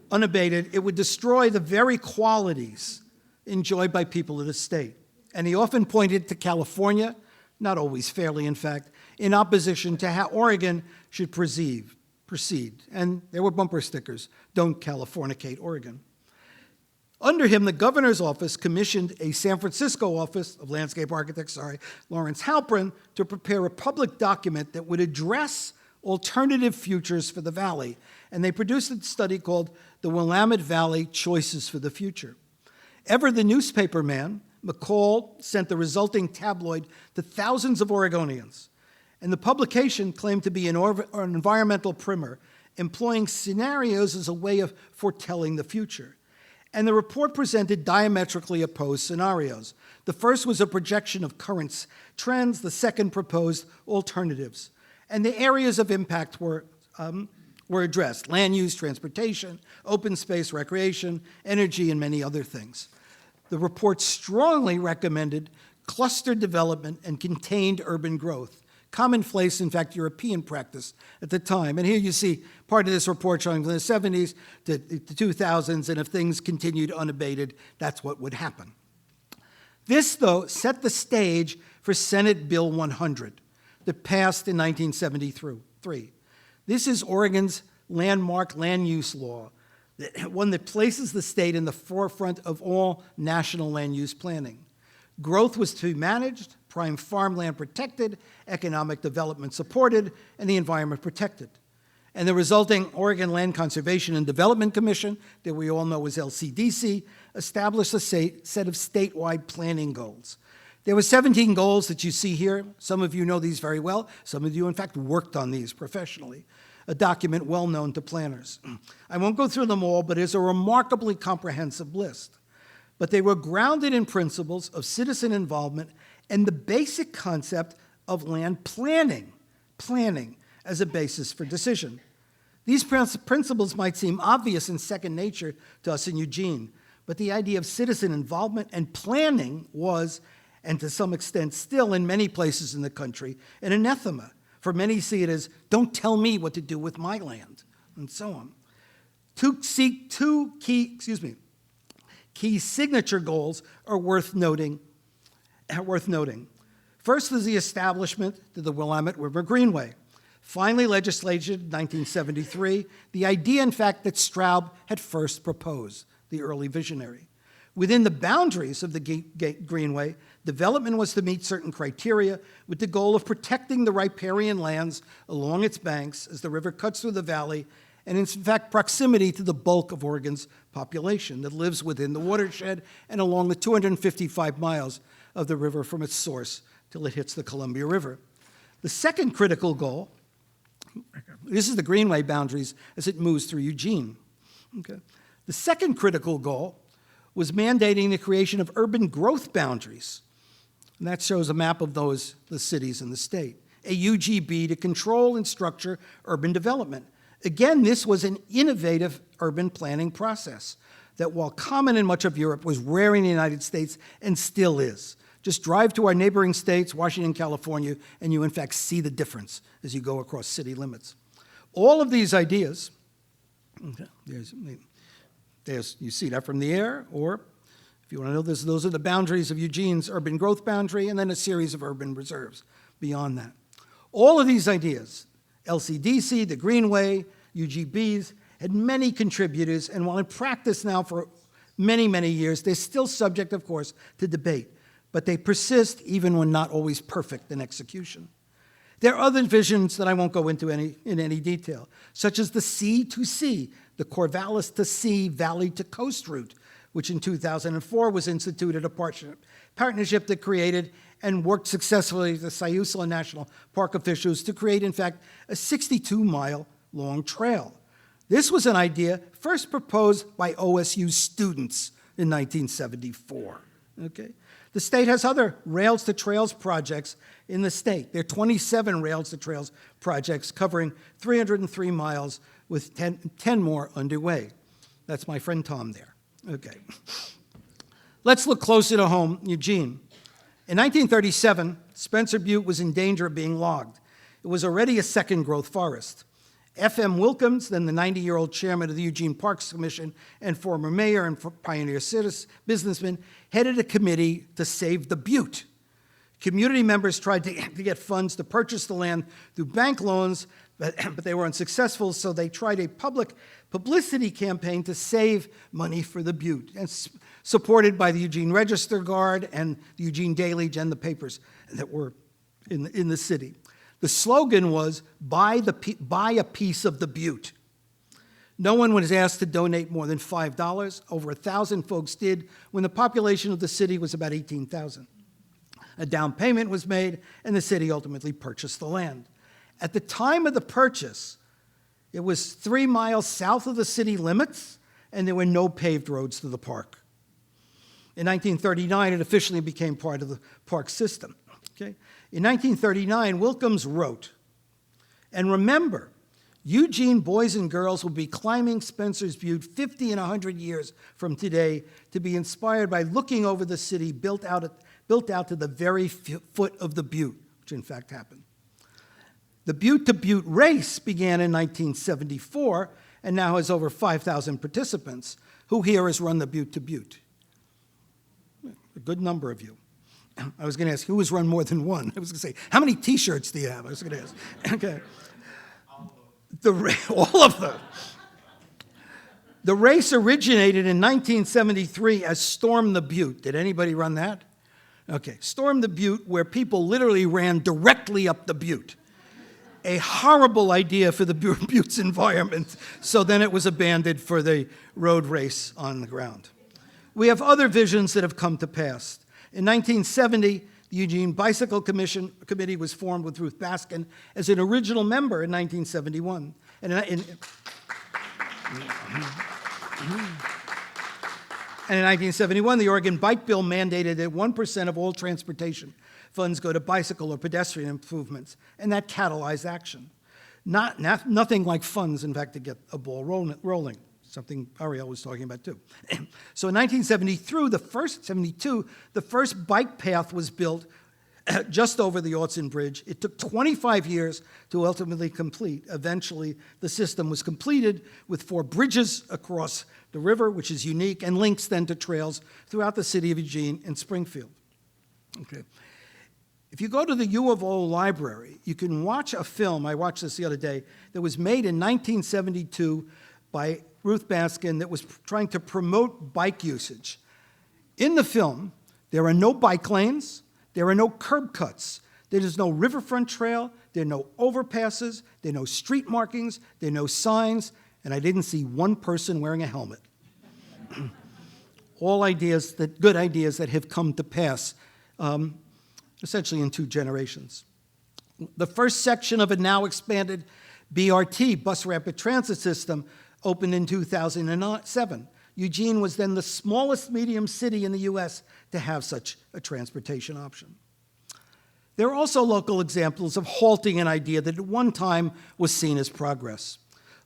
unabated, it would destroy the very qualities enjoyed by people of the state. And he often pointed to California, not always fairly in fact, in opposition to how Oregon should proceed. And there were bumper stickers, "Don't Californicate Oregon." Under him, the governor's office commissioned a San Francisco office of landscape architect, Lawrence Halprin, to prepare a public document that would address alternative futures for the valley. And they produced a study called The Willamette Valley Choices for the Future. Ever the newspaper man, McCall sent the resulting tabloid to thousands of Oregonians. And the publication claimed to be an environmental primer, employing scenarios as a way of foretelling the future. And the report presented diametrically opposed scenarios. The first was a projection of current trends. The second proposed alternatives. And the areas of impact were addressed: land use, transportation, open space, recreation, energy, and many other things. The report strongly recommended clustered development and contained urban growth, commonplace, in fact, European practice at the time. And here you see part of this report showing from the 70s to the 2000s, and if things continued unabated, that's what would happen. This, though, set the stage for Senate Bill 100 that passed in 1973. This is Oregon's landmark land use law, one that places the state in the forefront of all national land use planning. Growth was to be managed, prime farmland protected, economic development supported, and the environment protected. And the resulting Oregon Land Conservation and Development Commission, that we all know as LCDC, established a set of statewide planning goals. There were 17 goals that you see here. Some of you know these very well. Some of you, in fact, worked on these professionally, a document well known to planners. I won't go through them all, but it's a remarkably comprehensive list. But they were grounded in principles of citizen involvement and the basic concept of land planning as a basis for decision. These principles might seem obvious and second nature to us in Eugene, but the idea of citizen involvement and planning was, and to some extent still in many places in the country, an anathema. For many see it as, don't tell me what to do with my land, and so on. Two key signature goals are worth noting. First is the establishment of the Willamette River Greenway. Finally legislated in 1973, the idea, in fact, that Straub had first proposed, the early visionary. Within the boundaries of the Greenway, development was to meet certain criteria with the goal of protecting the riparian lands along its banks as the river cuts through the valley, and in fact proximity to the bulk of Oregon's population that lives within the watershed and along the 255 miles of the river from its source till it hits the Columbia River. The second critical goal, this is the Greenway boundaries as it moves through Eugene. Okay. The second critical goal was mandating the creation of urban growth boundaries. And that shows a map of the cities in the state. A UGB to control and structure urban development. Again, this was an innovative urban planning process that, while common in much of Europe, was rare in the United States and still is. Just drive to our neighboring states, Washington, California, and you in fact see the difference as you go across city limits. All of these ideas, okay, you see that from the air, or if you want to know this, those are the boundaries of Eugene's urban growth boundary, and then a series of urban reserves beyond that. All of these ideas, LCDC, the Greenway, UGBs, had many contributors, and while in practice now for many, many years, they're still subject, of course, to debate, but they persist even when not always perfect in execution. There are other visions that I won't go into in any detail, such as the sea to sea, the Corvallis to sea, valley to coast route, which in 2004 was instituted a partnership that created and worked successfully with the Siuslaw National Park officials to create, in fact, a 62-mile-long trail. This was an idea first proposed by OSU students in 1974. Okay? The state has other Rails to Trails projects in the state. There are 27 Rails to Trails projects covering 303 miles with 10 more underway. That's my friend Tom there. Okay. Let's look closer to home, Eugene. In 1937, Spencer Butte was in danger of being logged. It was already a second-growth forest. F.M. Wilkins, then the 90-year-old chairman of the Eugene Parks Commission and former mayor and pioneer businessman, headed a committee to save the Butte. Community members tried to get funds to purchase the land through bank loans, but they were unsuccessful, so they tried a public publicity campaign to save money for the Butte, and supported by the Eugene Register Guard and the Eugene Daily and the papers that were in the city. The slogan was, buy a piece of the Butte. No one was asked to donate more than $5. Over 1,000 folks did when the population of the city was about 18,000. A down payment was made, and the city ultimately purchased the land. At the time of the purchase, it was 3 miles south of the city limits, and there were no paved roads to the park. In 1939, it officially became part of the park system. Okay? In 1939, Wilkins wrote, and remember, Eugene boys and girls will be climbing Spencer's Butte 50 and 100 years from today to be inspired by looking over the city built out to the very foot of the Butte, which in fact happened. The Butte to Butte race began in 1974 and now has over 5,000 participants. Who here has run the Butte to Butte? A good number of you. I was going to ask, who has run more than one? I was going to say, how many T-shirts do you have? I was going to ask. Okay. All of them. The race originated in 1973 as Storm the Butte. Did anybody run that? Okay. Storm the Butte, where people literally ran directly up the Butte. A horrible idea for the Butte's environment, so then it was abandoned for the road race on the ground. We have other visions that have come to pass. In 1970, the Eugene Bicycle Committee was formed with Ruth Baskin as an original member in 1971. And in 1971, the Oregon Bike Bill mandated that 1% of all transportation funds go to bicycle or pedestrian improvements, and that catalyzed action. Nothing like funds, in fact, to get a ball rolling. Something Ariel was talking about too. So in 1972, the first bike path was built just over the Autzen Bridge. It took 25 years to ultimately complete. Eventually, the system was completed with 4 bridges across the river, which is unique, and links then to trails throughout the city of Eugene and Springfield. Okay. If you go to the U of O library, you can watch a film, I watched this the other day, that was made in 1972 by Ruth Baskin that was trying to promote bike usage. In the film, there are no bike lanes, there are no curb cuts, there is no riverfront trail, there are no overpasses, there are no street markings, there are no signs, and I didn't see one person wearing a helmet. All good ideas that have come to pass, essentially in 2 generations. The first section of a now expanded BRT, bus rapid transit system, opened in 2007. Eugene was then the smallest medium city in the U.S. to have such a transportation option. There are also local examples of halting an idea that at one time was seen as progress.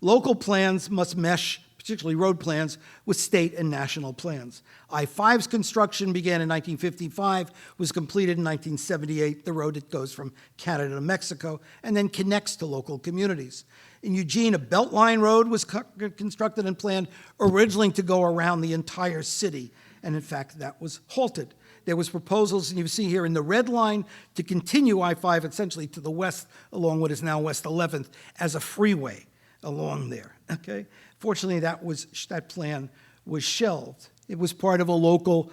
Local plans must mesh, particularly road plans, with state and national plans. I-5's construction began in 1955, was completed in 1978, the road that goes from Canada to Mexico, and then connects to local communities. In Eugene, a Beltline road was constructed and planned originally to go around the entire city, and in fact, that was halted. There was proposals, and you see here in the red line, to continue I-5 essentially to the west along what is now West 11th as a freeway along there, okay? Fortunately, that plan was shelved. It was part of a local,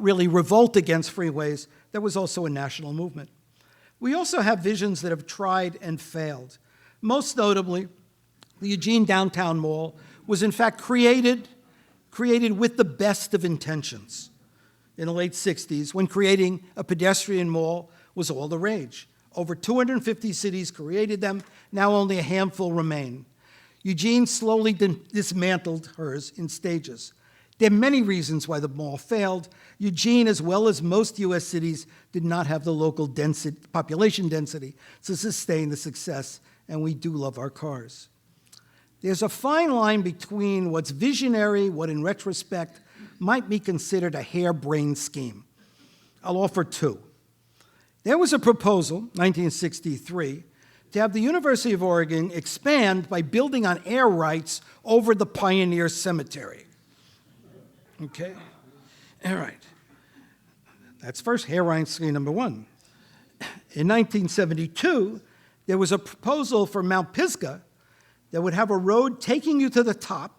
really, revolt against freeways that was also a national movement. We also have visions that have tried and failed. Most notably, the Eugene Downtown Mall was in fact created with the best of intentions in the late 60s, when creating a pedestrian mall was all the rage. Over 250 cities created them, now only a handful remain. Eugene slowly dismantled hers in stages. There are many reasons why the mall failed. Eugene, as well as most US cities, did not have the local population density to sustain the success, and we do love our cars. There's a fine line between what's visionary, what in retrospect might be considered a harebrained scheme. I'll offer two. There was a proposal, 1963, to have the University of Oregon expand by building on air rights over the Pioneer Cemetery. Okay? All right. That's first harebrained scheme number one. In 1972, there was a proposal for Mount Pisgah that would have a road taking you to the top,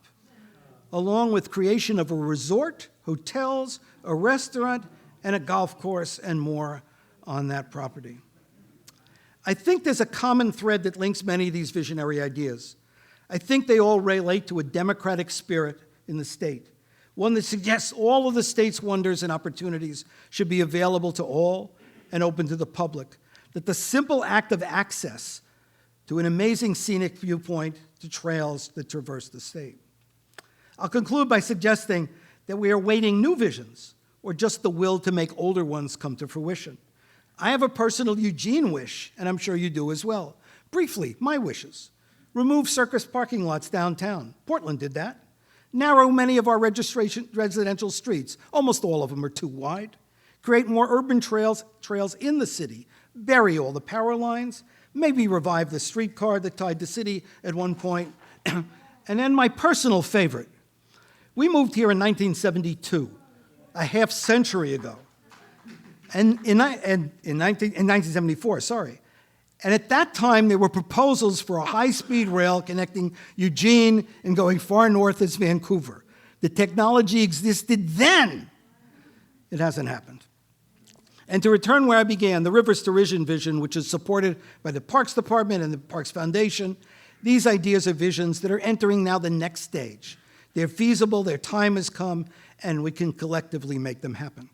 along with creation of a resort, hotels, a restaurant, and a golf course, and more on that property. I think there's a common thread that links many of these visionary ideas. I think they all relate to a democratic spirit in the state, one that suggests all of the state's wonders and opportunities should be available to all and open to the public, that the simple act of access to an amazing scenic viewpoint to trails that traverse the state. I'll conclude by suggesting that we are awaiting new visions or just the will to make older ones come to fruition. I have a personal Eugene wish, and I'm sure you do as well. Briefly, my wishes. Remove circus parking lots downtown. Portland did that. Narrow many of our residential streets. Almost all of them are too wide. Create more urban trails in the city. Bury all the power lines. Maybe revive the streetcar that tied the city at one point. And then my personal favorite. We moved here in 1972, a half century ago. And in 1974, sorry. And at that time, there were proposals for a high-speed rail connecting Eugene and going far north as Vancouver. The technology existed then. It hasn't happened. And to return where I began, the Rivers to vision, which is supported by the Parks Department and the Parks Foundation, these ideas are visions that are entering now the next stage. They're feasible, their time has come, and we can collectively make them happen.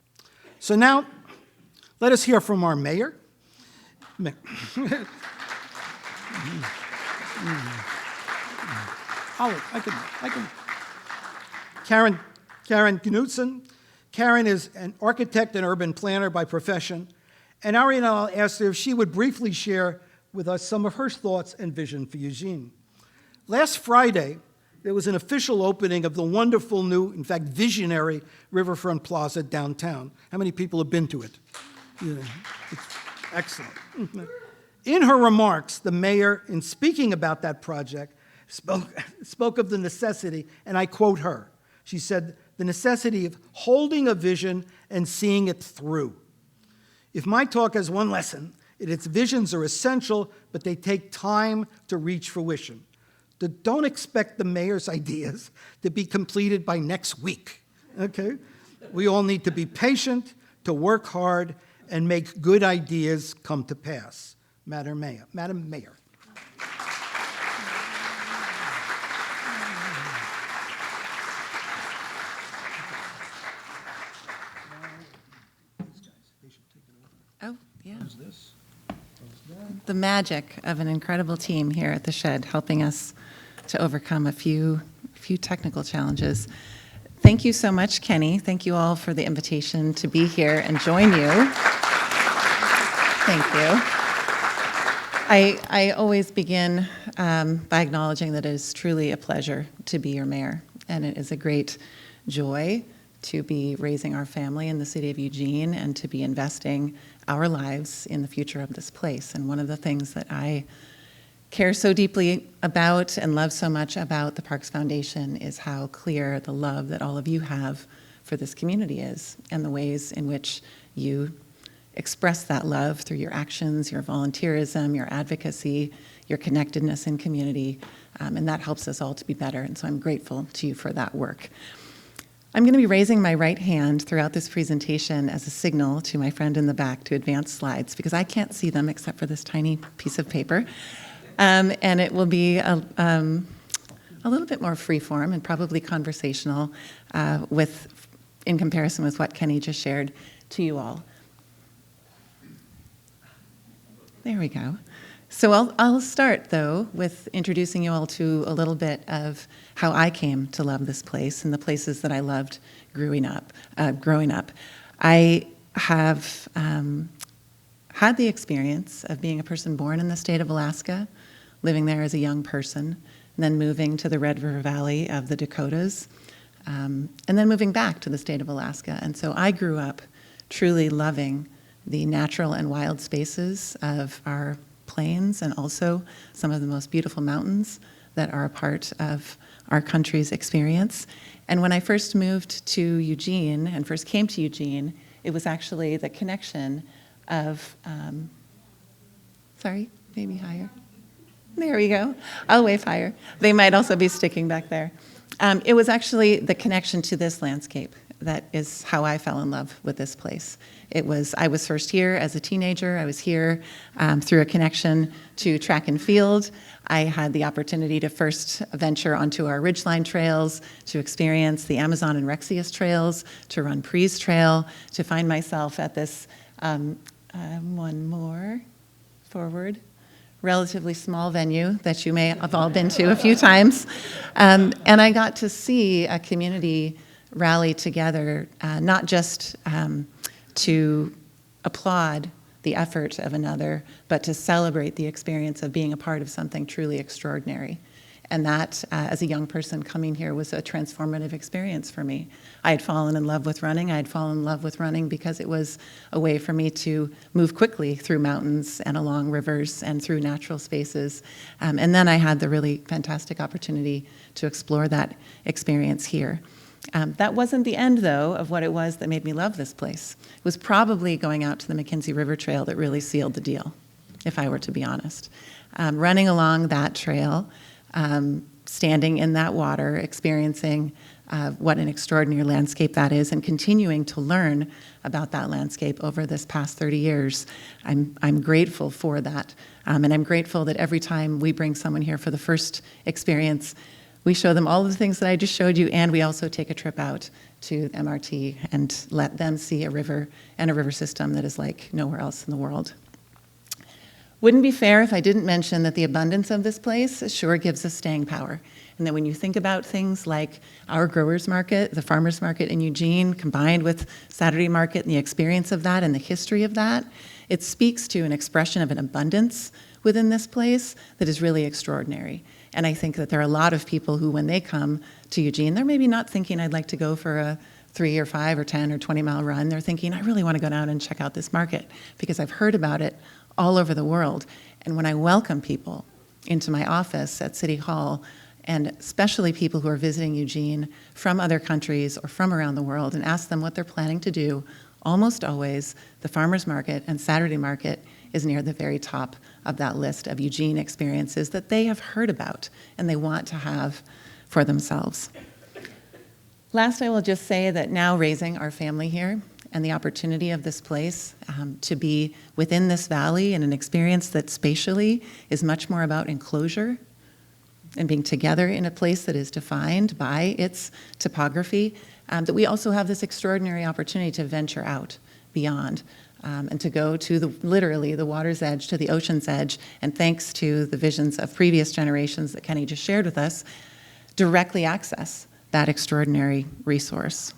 So now, let us hear from our mayor. Kaarin Knudson. Kaarin is an architect and urban planner by profession, and Ari and I asked her if she would briefly share with us some of her thoughts and vision for Eugene. Last Friday, there was an official opening of the wonderful new, in fact, visionary Riverfront Plaza downtown. How many people have been to it? Yeah, it's excellent. In her remarks, the mayor, in speaking about that project, spoke of the necessity, and I quote her. She said, "The necessity of holding a vision and seeing it through." If my talk has one lesson, its visions are essential, but they take time to reach fruition. Don't expect the mayor's ideas to be completed by next week, okay? We all need to be patient, to work hard, and make good ideas come to pass. Madam Mayor. Oh, yeah. The magic of an incredible team here at the Shed, helping us to overcome a few technical challenges. Thank you so much, Kenny. Thank you all for the invitation to be here and join you. Thank you. I always begin by acknowledging that it is truly a pleasure to be your mayor, and it is a great joy to be raising our family in the city of Eugene and to be investing our lives in the future of this place. And one of the things that I care so deeply about and love so much about the Parks Foundation is how clear the love that all of you have for this community is, and the ways in which you express that love through your actions, your volunteerism, your advocacy, your connectedness in community, and that helps us all to be better. And so I'm grateful to you for that work. I'm going to be raising my right hand throughout this presentation as a signal to my friend in the back to advance slides, because I can't see them except for this tiny piece of paper. And it will be a little bit more free-form and probably conversational in comparison with what Kenny just shared to you all. There we go. So I'll start, though, with introducing you all to a little bit of how I came to love this place and the places that I loved growing up. I have had the experience of being a person born in the state of Alaska, living there as a young person, and then moving to the Red River Valley of the Dakotas, and then moving back to the state of Alaska. And so I grew up truly loving the natural and wild spaces of our plains and also some of the most beautiful mountains that are a part of our country's experience. And when I first moved to Eugene and first came to Eugene, it was actually the connection of, sorry, maybe higher. There we go. I'll wave higher. They might also be sticking back there. It was actually the connection to this landscape that is how I fell in love with this place. I was first here as a teenager. I was here through a connection to track and field. I had the opportunity to first venture onto our Ridgeline trails, to experience the Amazon and Rexius trails, to run Pre's Trail, to find myself at this, one more, forward, relatively small venue that you may have all been to a few times. And I got to see a community rally together, not just to applaud the effort of another, but to celebrate the experience of being a part of something truly extraordinary. And that, as a young person coming here, was a transformative experience for me. I had fallen in love with running. I had fallen in love with running because it was a way for me to move quickly through mountains and along rivers and through natural spaces. And then I had the really fantastic opportunity to explore that experience here. That wasn't the end, though, of what it was that made me love this place. It was probably going out to the McKenzie River Trail that really sealed the deal, if I were to be honest. Running along that trail, standing in that water, experiencing what an extraordinary landscape that is, and continuing to learn about that landscape over this past 30 years. I'm grateful for that, and I'm grateful that every time we bring someone here for the first experience, we show them all of the things that I just showed you, and we also take a trip out to MRT and let them see a river and a river system that is like nowhere else in the world. Wouldn't be fair if I didn't mention that the abundance of this place sure gives us staying power. And that when you think about things like our growers market, the farmers market in Eugene, combined with Saturday market and the experience of that and the history of that, it speaks to an expression of an abundance within this place that is really extraordinary. And I think that there are a lot of people who, when they come to Eugene, they're maybe not thinking, I'd like to go for a 3 or 5 or 10 or 20-mile run. They're thinking, I really want to go down and check out this market because I've heard about it all over the world. And when I welcome people into my office at City Hall, and especially people who are visiting Eugene from other countries or from around the world, and ask them what they're planning to do, almost always the farmers market and Saturday market is near the very top of that list of Eugene experiences that they have heard about and they want to have for themselves. Last, I will just say that now raising our family here and the opportunity of this place to be within this valley and an experience that spatially is much more about enclosure and being together in a place that is defined by its topography, that we also have this extraordinary opportunity to venture out beyond and to go to literally the water's edge, to the ocean's edge, and thanks to the visions of previous generations that Kenny just shared with us, directly access that extraordinary resource.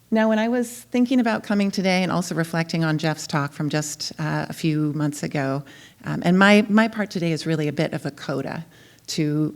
Now, when I was thinking about coming today and also reflecting on Jeff's talk from just a few months ago, and my part today is really a bit of a coda to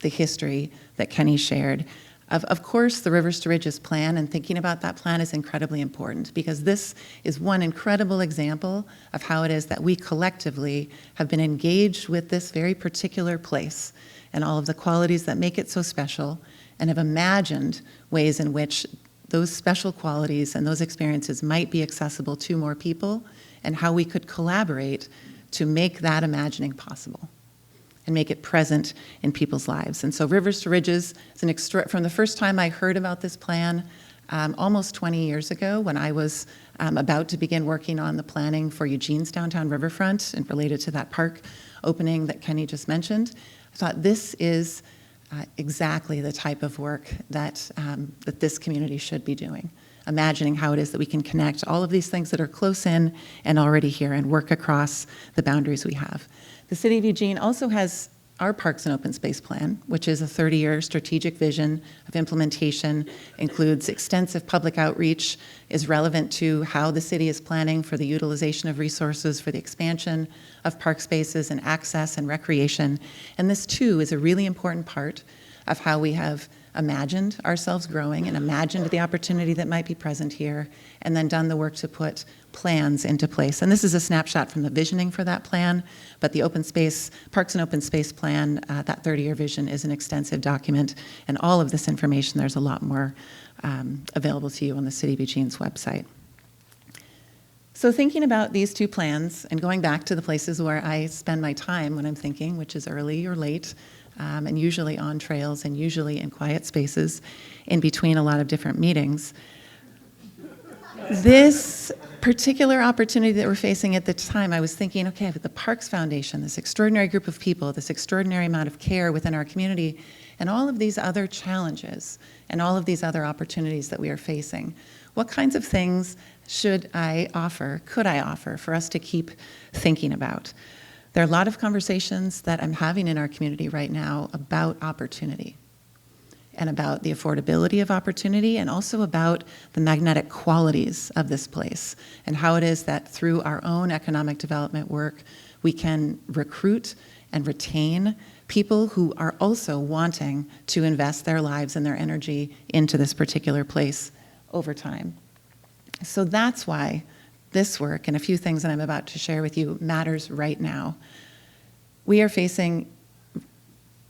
the history that Kenny shared. Of course, the Rivers to Ridges plan and thinking about that plan is incredibly important because this is one incredible example of how it is that we collectively have been engaged with this very particular place and all of the qualities that make it so special and have imagined ways in which those special qualities and those experiences might be accessible to more people, and how we could collaborate to make that imagining possible and make it present in people's lives. And so Rivers to Ridges is from the first time I heard about this plan, almost 20 years ago, when I was about to begin working on the planning for Eugene's downtown riverfront and related to that park opening that Kenny just mentioned, I thought this is exactly the type of work that this community should be doing. Imagining how it is that we can connect all of these things that are close in and already here and work across the boundaries we have. The City of Eugene also has our Parks and Open Space Plan, which is a 30-year strategic vision of implementation, includes extensive public outreach, is relevant to how the city is planning for the utilization of resources for the expansion of park spaces and access and recreation. And this, too, is a really important part of how we have imagined ourselves growing and imagined the opportunity that might be present here, and then done the work to put plans into place. And this is a snapshot from the visioning for that plan, but the open space, Parks and Open Space Plan, that 30-year vision is an extensive document, and all of this information, there's a lot more available to you on the City of Eugene's website. So thinking about these two plans and going back to the places where I spend my time when I'm thinking, which is early or late, and usually on trails and usually in quiet spaces in between a lot of different meetings. This particular opportunity that we're facing at the time, I was thinking, okay, with the Parks Foundation, this extraordinary group of people, this extraordinary amount of care within our community, and all of these other challenges and all of these other opportunities that we are facing, what kinds of things could I offer for us to keep thinking about? There are a lot of conversations that I'm having in our community right now about opportunity and about the affordability of opportunity, and also about the magnetic qualities of this place and how it is that through our own economic development work, we can recruit and retain people who are also wanting to invest their lives and their energy into this particular place over time. So that's why this work and a few things that I'm about to share with you matters right now. We are facing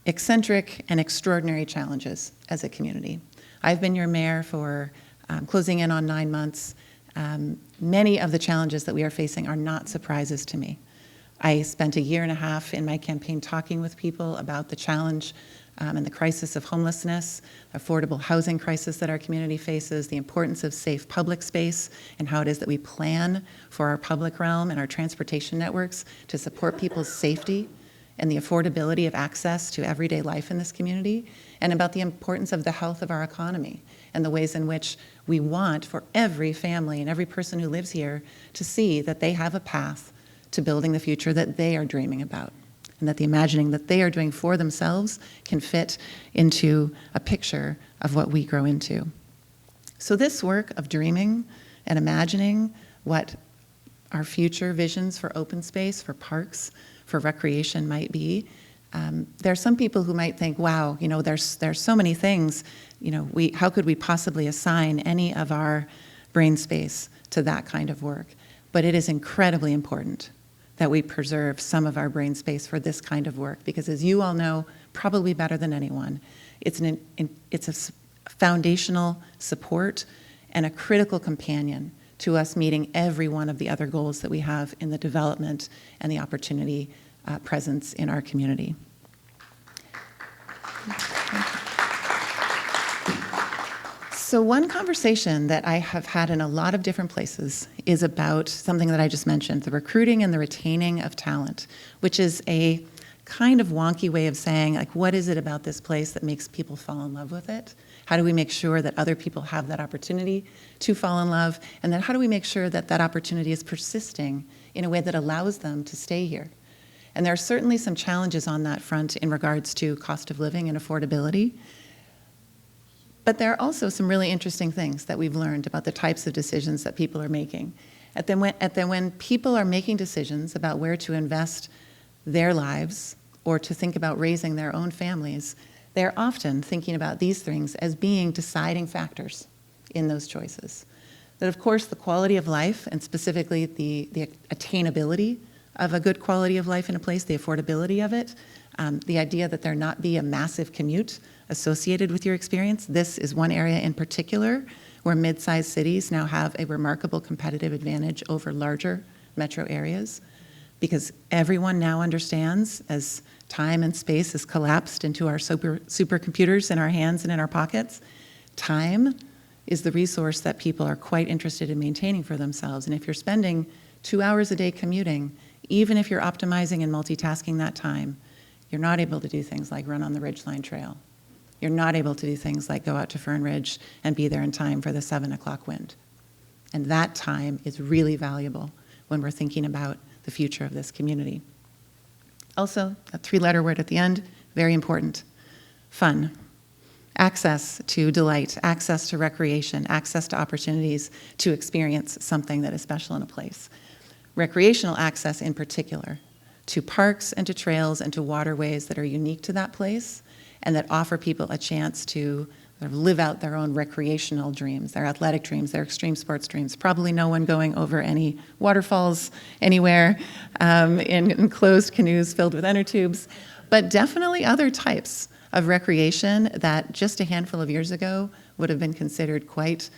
eccentric and extraordinary challenges as a community. I've been your mayor for closing in on 9 months. Many of the challenges that we are facing are not surprises to me. I spent a year and a half in my campaign talking with people about the challenge and the crisis of homelessness, affordable housing crisis that our community faces, the importance of safe public space, and how it is that we plan for our public realm and our transportation networks to support people's safety and the affordability of access to everyday life in this community, and about the importance of the health of our economy and the ways in which we want for every family and every person who lives here to see that they have a path to building the future that they are dreaming about, and that the imagining that they are doing for themselves can fit into a picture of what we grow into. So this work of dreaming and imagining what our future visions for open space, for parks, for recreation might be, there are some people who might think, wow, there's so many things, how could we possibly assign any of our brain space to that kind of work? But it is incredibly important that we preserve some of our brain space for this kind of work, because as you all know, probably better than anyone, it's a foundational support and a critical companion to us meeting every one of the other goals that we have in the development and the opportunity presence in our community. So one conversation that I have had in a lot of different places is about something that I just mentioned, the recruiting and the retaining of talent, which is a kind of wonky way of saying, like, what is it about this place that makes people fall in love with it? How do we make sure that other people have that opportunity to fall in love? And then how do we make sure that that opportunity is persisting in a way that allows them to stay here? And there are certainly some challenges on that front in regards to cost of living and affordability. But there are also some really interesting things that we've learned about the types of decisions that people are making. When people are making decisions about where to invest their lives or to think about raising their own families, they're often thinking about these things as being deciding factors in those choices. That, of course, the quality of life, and specifically the attainability of a good quality of life in a place, the affordability of it, the idea that there not be a massive commute associated with your experience. This is one area in particular where mid-sized cities now have a remarkable competitive advantage over larger metro areas, because everyone now understands, as time and space has collapsed into our supercomputers in our hands and in our pockets, time is the resource that people are quite interested in maintaining for themselves. And if you're spending 2 hours a day commuting, even if you're optimizing and multitasking that time, you're not able to do things like run on the Ridgeline Trail. You're not able to do things like go out to Fern Ridge and be there in time for the 7 o'clock wind. And that time is really valuable when we're thinking about the future of this community. Also, a 3-letter word at the end, very important: fun. Access to delight, access to recreation, access to opportunities to experience something that is special in a place. Recreational access in particular, to parks and to trails and to waterways that are unique to that place and that offer people a chance to sort of live out their own recreational dreams, their athletic dreams, their extreme sports dreams. Probably no one going over any waterfalls anywhere in enclosed canoes filled with inner tubes, but definitely other types of recreation that just a handful of years ago would have been considered quite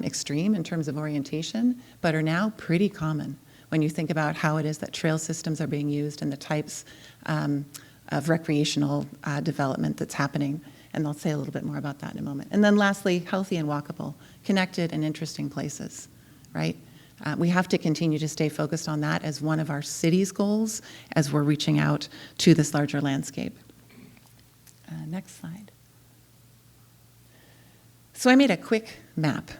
extreme in terms of orientation, but are now pretty common when you think about how it is that trail systems are being used and the types of recreational development that's happening. And I'll say a little bit more about that in a moment. And then lastly, healthy and walkable, connected and interesting places, right? We have to continue to stay focused on that as one of our city's goals as we're reaching out to this larger landscape. Next slide. So I made a quick map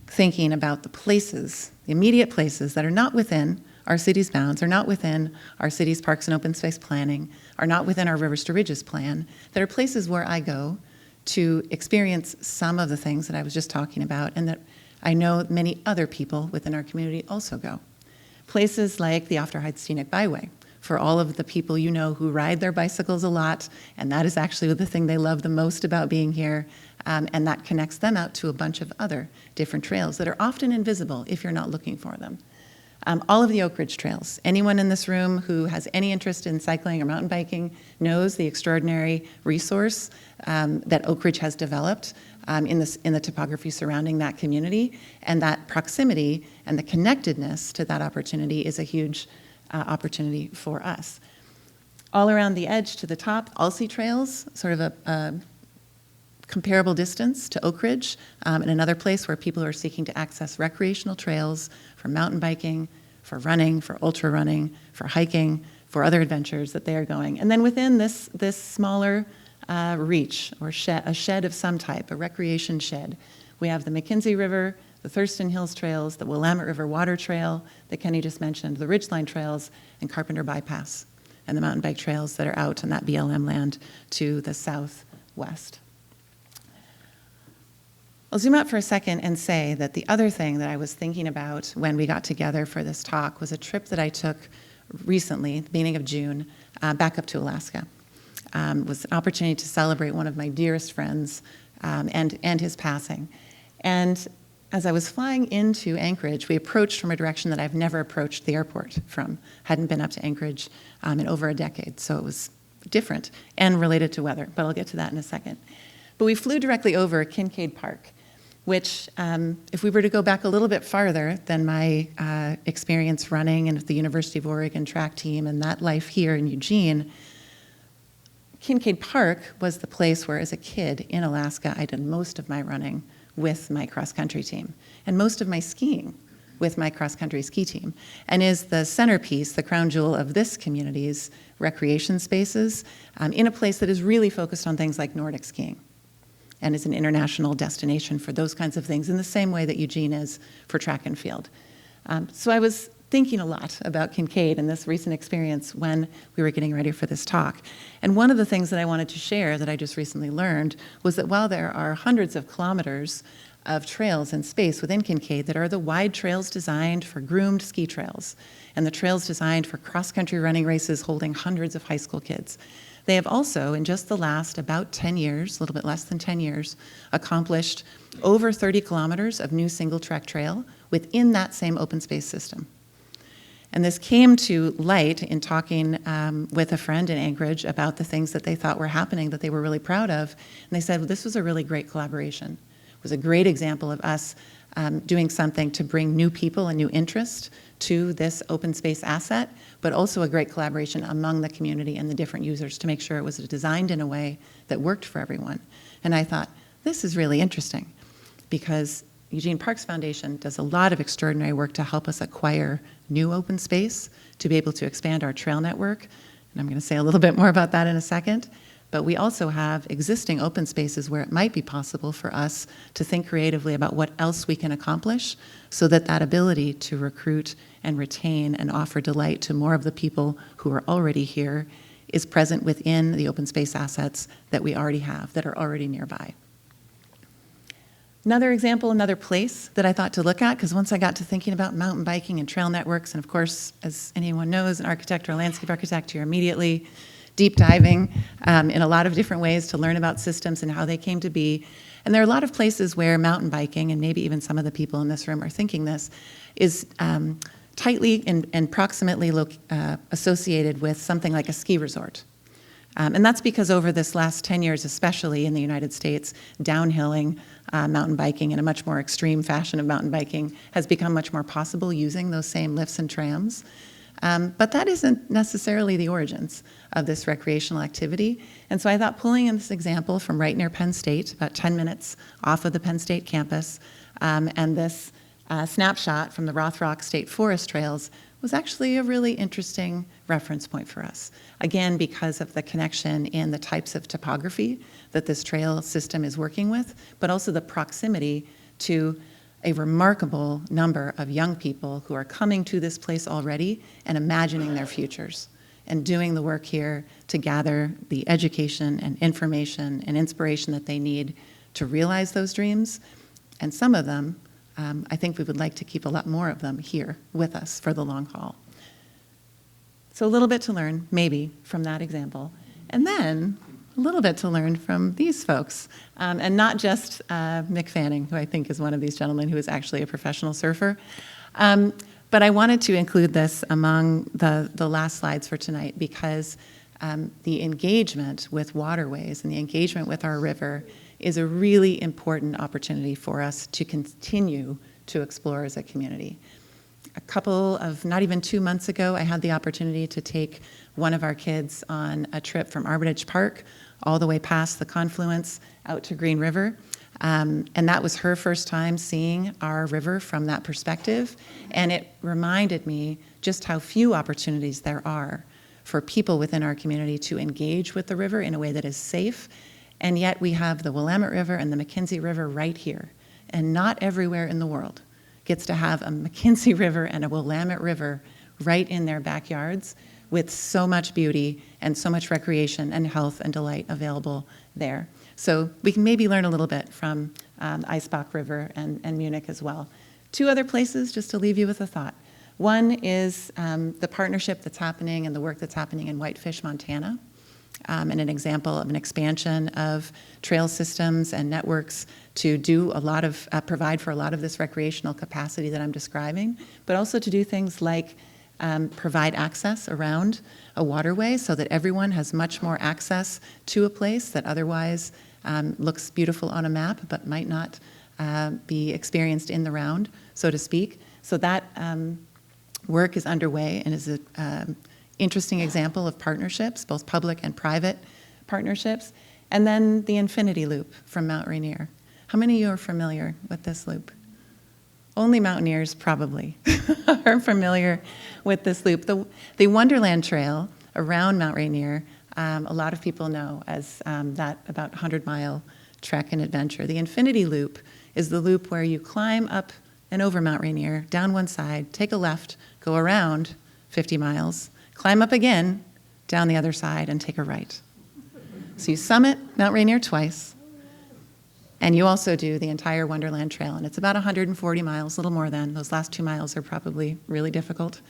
thinking about the places, the immediate places that are not within our city's bounds, are not within our city's parks and open space planning, are not within our Rivers to Ridges plan, that are places where I go to experience some of the things that I was just talking about and that I know many other people within our community also go. Places like the After Heights Scenic Byway, for all of the people you know who ride their bicycles a lot, and that is actually the thing they love the most about being here, and that connects them out to a bunch of other different trails that are often invisible if you're not looking for them. All of the Oak Ridge trails. Anyone in this room who has any interest in cycling or mountain biking knows the extraordinary resource that Oak Ridge has developed in the topography surrounding that community, and that proximity and the connectedness to that opportunity is a huge opportunity for us. All around the edge to the top, Alsea trails, sort of a comparable distance to Oak Ridge, and another place where people are seeking to access recreational trails for mountain biking, for running, for ultra running, for hiking, for other adventures that they are going. And then within this smaller reach or a shed of some type, a recreation shed, we have the McKenzie River, the Thurston Hills Trails, the Willamette River Water Trail that Kenny just mentioned, the Ridgeline Trails, and Carpenter Bypass, and the mountain bike trails that are out in that BLM land to the southwest. I'll zoom out for a second and say that the other thing that I was thinking about when we got together for this talk was a trip that I took recently, the beginning of June, back up to Alaska. It was an opportunity to celebrate one of my dearest friends and his passing. And as I was flying into Anchorage, we approached from a direction that I've never approached the airport from. Hadn't been up to Anchorage in over a decade, so it was different and related to weather, but I'll get to that in a second. But we flew directly over Kincaid Park, which, if we were to go back a little bit farther than my experience running and the University of Oregon track team and that life here in Eugene, Kincaid Park was the place where, as a kid in Alaska, I did most of my running with my cross-country team and most of my skiing with my cross-country ski team, and is the centerpiece, the crown jewel of this community's recreation spaces in a place that is really focused on things like Nordic skiing and is an international destination for those kinds of things in the same way that Eugene is for track and field. So I was thinking a lot about Kincaid and this recent experience when we were getting ready for this talk. And one of the things that I wanted to share that I just recently learned was that while there are hundreds of kilometers of trails in space within Kincaid that are the wide trails designed for groomed ski trails and the trails designed for cross-country running races holding hundreds of high school kids, they have also, in just the last about 10 years, a little bit less than 10 years, accomplished over 30 kilometers of new single-track trail within that same open space system. And this came to light in talking with a friend in Anchorage about the things that they thought were happening that they were really proud of. And they said, well, this was a really great collaboration. was a great example of us doing something to bring new people and new interest to this open space asset, but also a great collaboration among the community and the different users to make sure it was designed in a way that worked for everyone. And I thought, this is really interesting, because Eugene Parks Foundation does a lot of extraordinary work to help us acquire new open space to be able to expand our trail network. And I'm going to say a little bit more about that in a second. But we also have existing open spaces where it might be possible for us to think creatively about what else we can accomplish, so that that ability to recruit and retain and offer delight to more of the people who are already here is present within the open space assets that we already have, that are already nearby. Another example, another place that I thought to look at, because once I got to thinking about mountain biking and trail networks, and of course, as anyone knows, an architect or a landscape architect, you're immediately deep diving in a lot of different ways to learn about systems and how they came to be. And there are a lot of places where mountain biking, and maybe even some of the people in this room are thinking this, is tightly and proximately associated with something like a ski resort. And that's because over this last 10 years, especially in the United States, downhilling, mountain biking, and a much more extreme fashion of mountain biking has become much more possible using those same lifts and trams. But that isn't necessarily the origins of this recreational activity. And so I thought pulling in this example from right near Penn State, about 10 minutes off of the Penn State campus, and this snapshot from the Rothrock State Forest Trails was actually a really interesting reference point for us. Again, because of the connection in the types of topography that this trail system is working with, but also the proximity to a remarkable number of young people who are coming to this place already and imagining their futures and doing the work here to gather the education and information and inspiration that they need to realize those dreams. And some of them, I think we would like to keep a lot more of them here with us for the long haul. So a little bit to learn, maybe, from that example. And then a little bit to learn from these folks, and not just Mick Fanning, who I think is one of these gentlemen who is actually a professional surfer. But I wanted to include this among the last slides for tonight because the engagement with waterways and the engagement with our river is a really important opportunity for us to continue to explore as a community. A couple of, not even 2 months ago, I had the opportunity to take one of our kids on a trip from Armitage Park all the way past the confluence out to Green River. And that was her first time seeing our river from that perspective. And it reminded me just how few opportunities there are for people within our community to engage with the river in a way that is safe. And yet we have the Willamette River and the McKenzie River right here. And not everywhere in the world gets to have a McKenzie River and a Willamette River right in their backyards with so much beauty and so much recreation and health and delight available there. So we can maybe learn a little bit from Eisbach River and Munich as well. 2 other places, just to leave you with a thought. One is the partnership that's happening and the work that's happening in Whitefish, Montana, and an example of an expansion of trail systems and networks to do a lot of, provide for a lot of this recreational capacity that I'm describing, but also to do things like provide access around a waterway so that everyone has much more access to a place that otherwise looks beautiful on a map but might not be experienced in the round, so to speak. So that work is underway and is an interesting example of partnerships, both public and private partnerships. And then the Infinity Loop from Mount Rainier. How many of you are familiar with this loop? Only mountaineers probably are familiar with this loop. The Wonderland Trail around Mount Rainier, a lot of people know as that about 100-mile trek and adventure. The Infinity Loop is the loop where you climb up and over Mount Rainier, down one side, take a left, go around 50 miles, climb up again, down the other side, and take a right. So you summit Mount Rainier twice, and you also do the entire Wonderland Trail, and it's about 140 miles, a little more than. Those last 2 miles are probably really difficult.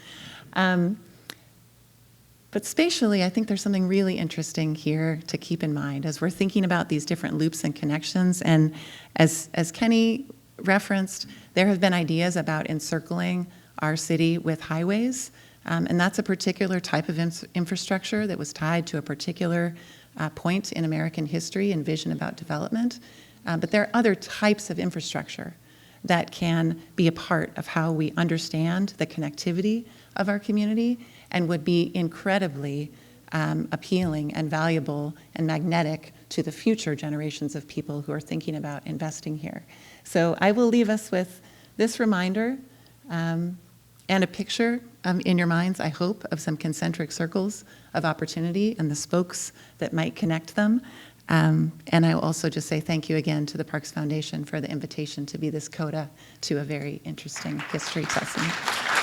But spatially, I think there's something really interesting here to keep in mind as we're thinking about these different loops and connections. And as Kenny referenced, there have been ideas about encircling our city with highways, and that's a particular type of infrastructure that was tied to a particular point in American history and vision about development. But there are other types of infrastructure that can be a part of how we understand the connectivity of our community and would be incredibly appealing and valuable and magnetic to the future generations of people who are thinking about investing here. So I will leave us with this reminder and a picture in your minds, I hope, of some concentric circles of opportunity and the spokes that might connect them. And I will also just say thank you again to the Parks Foundation for the invitation to be this coda to a very interesting history lesson.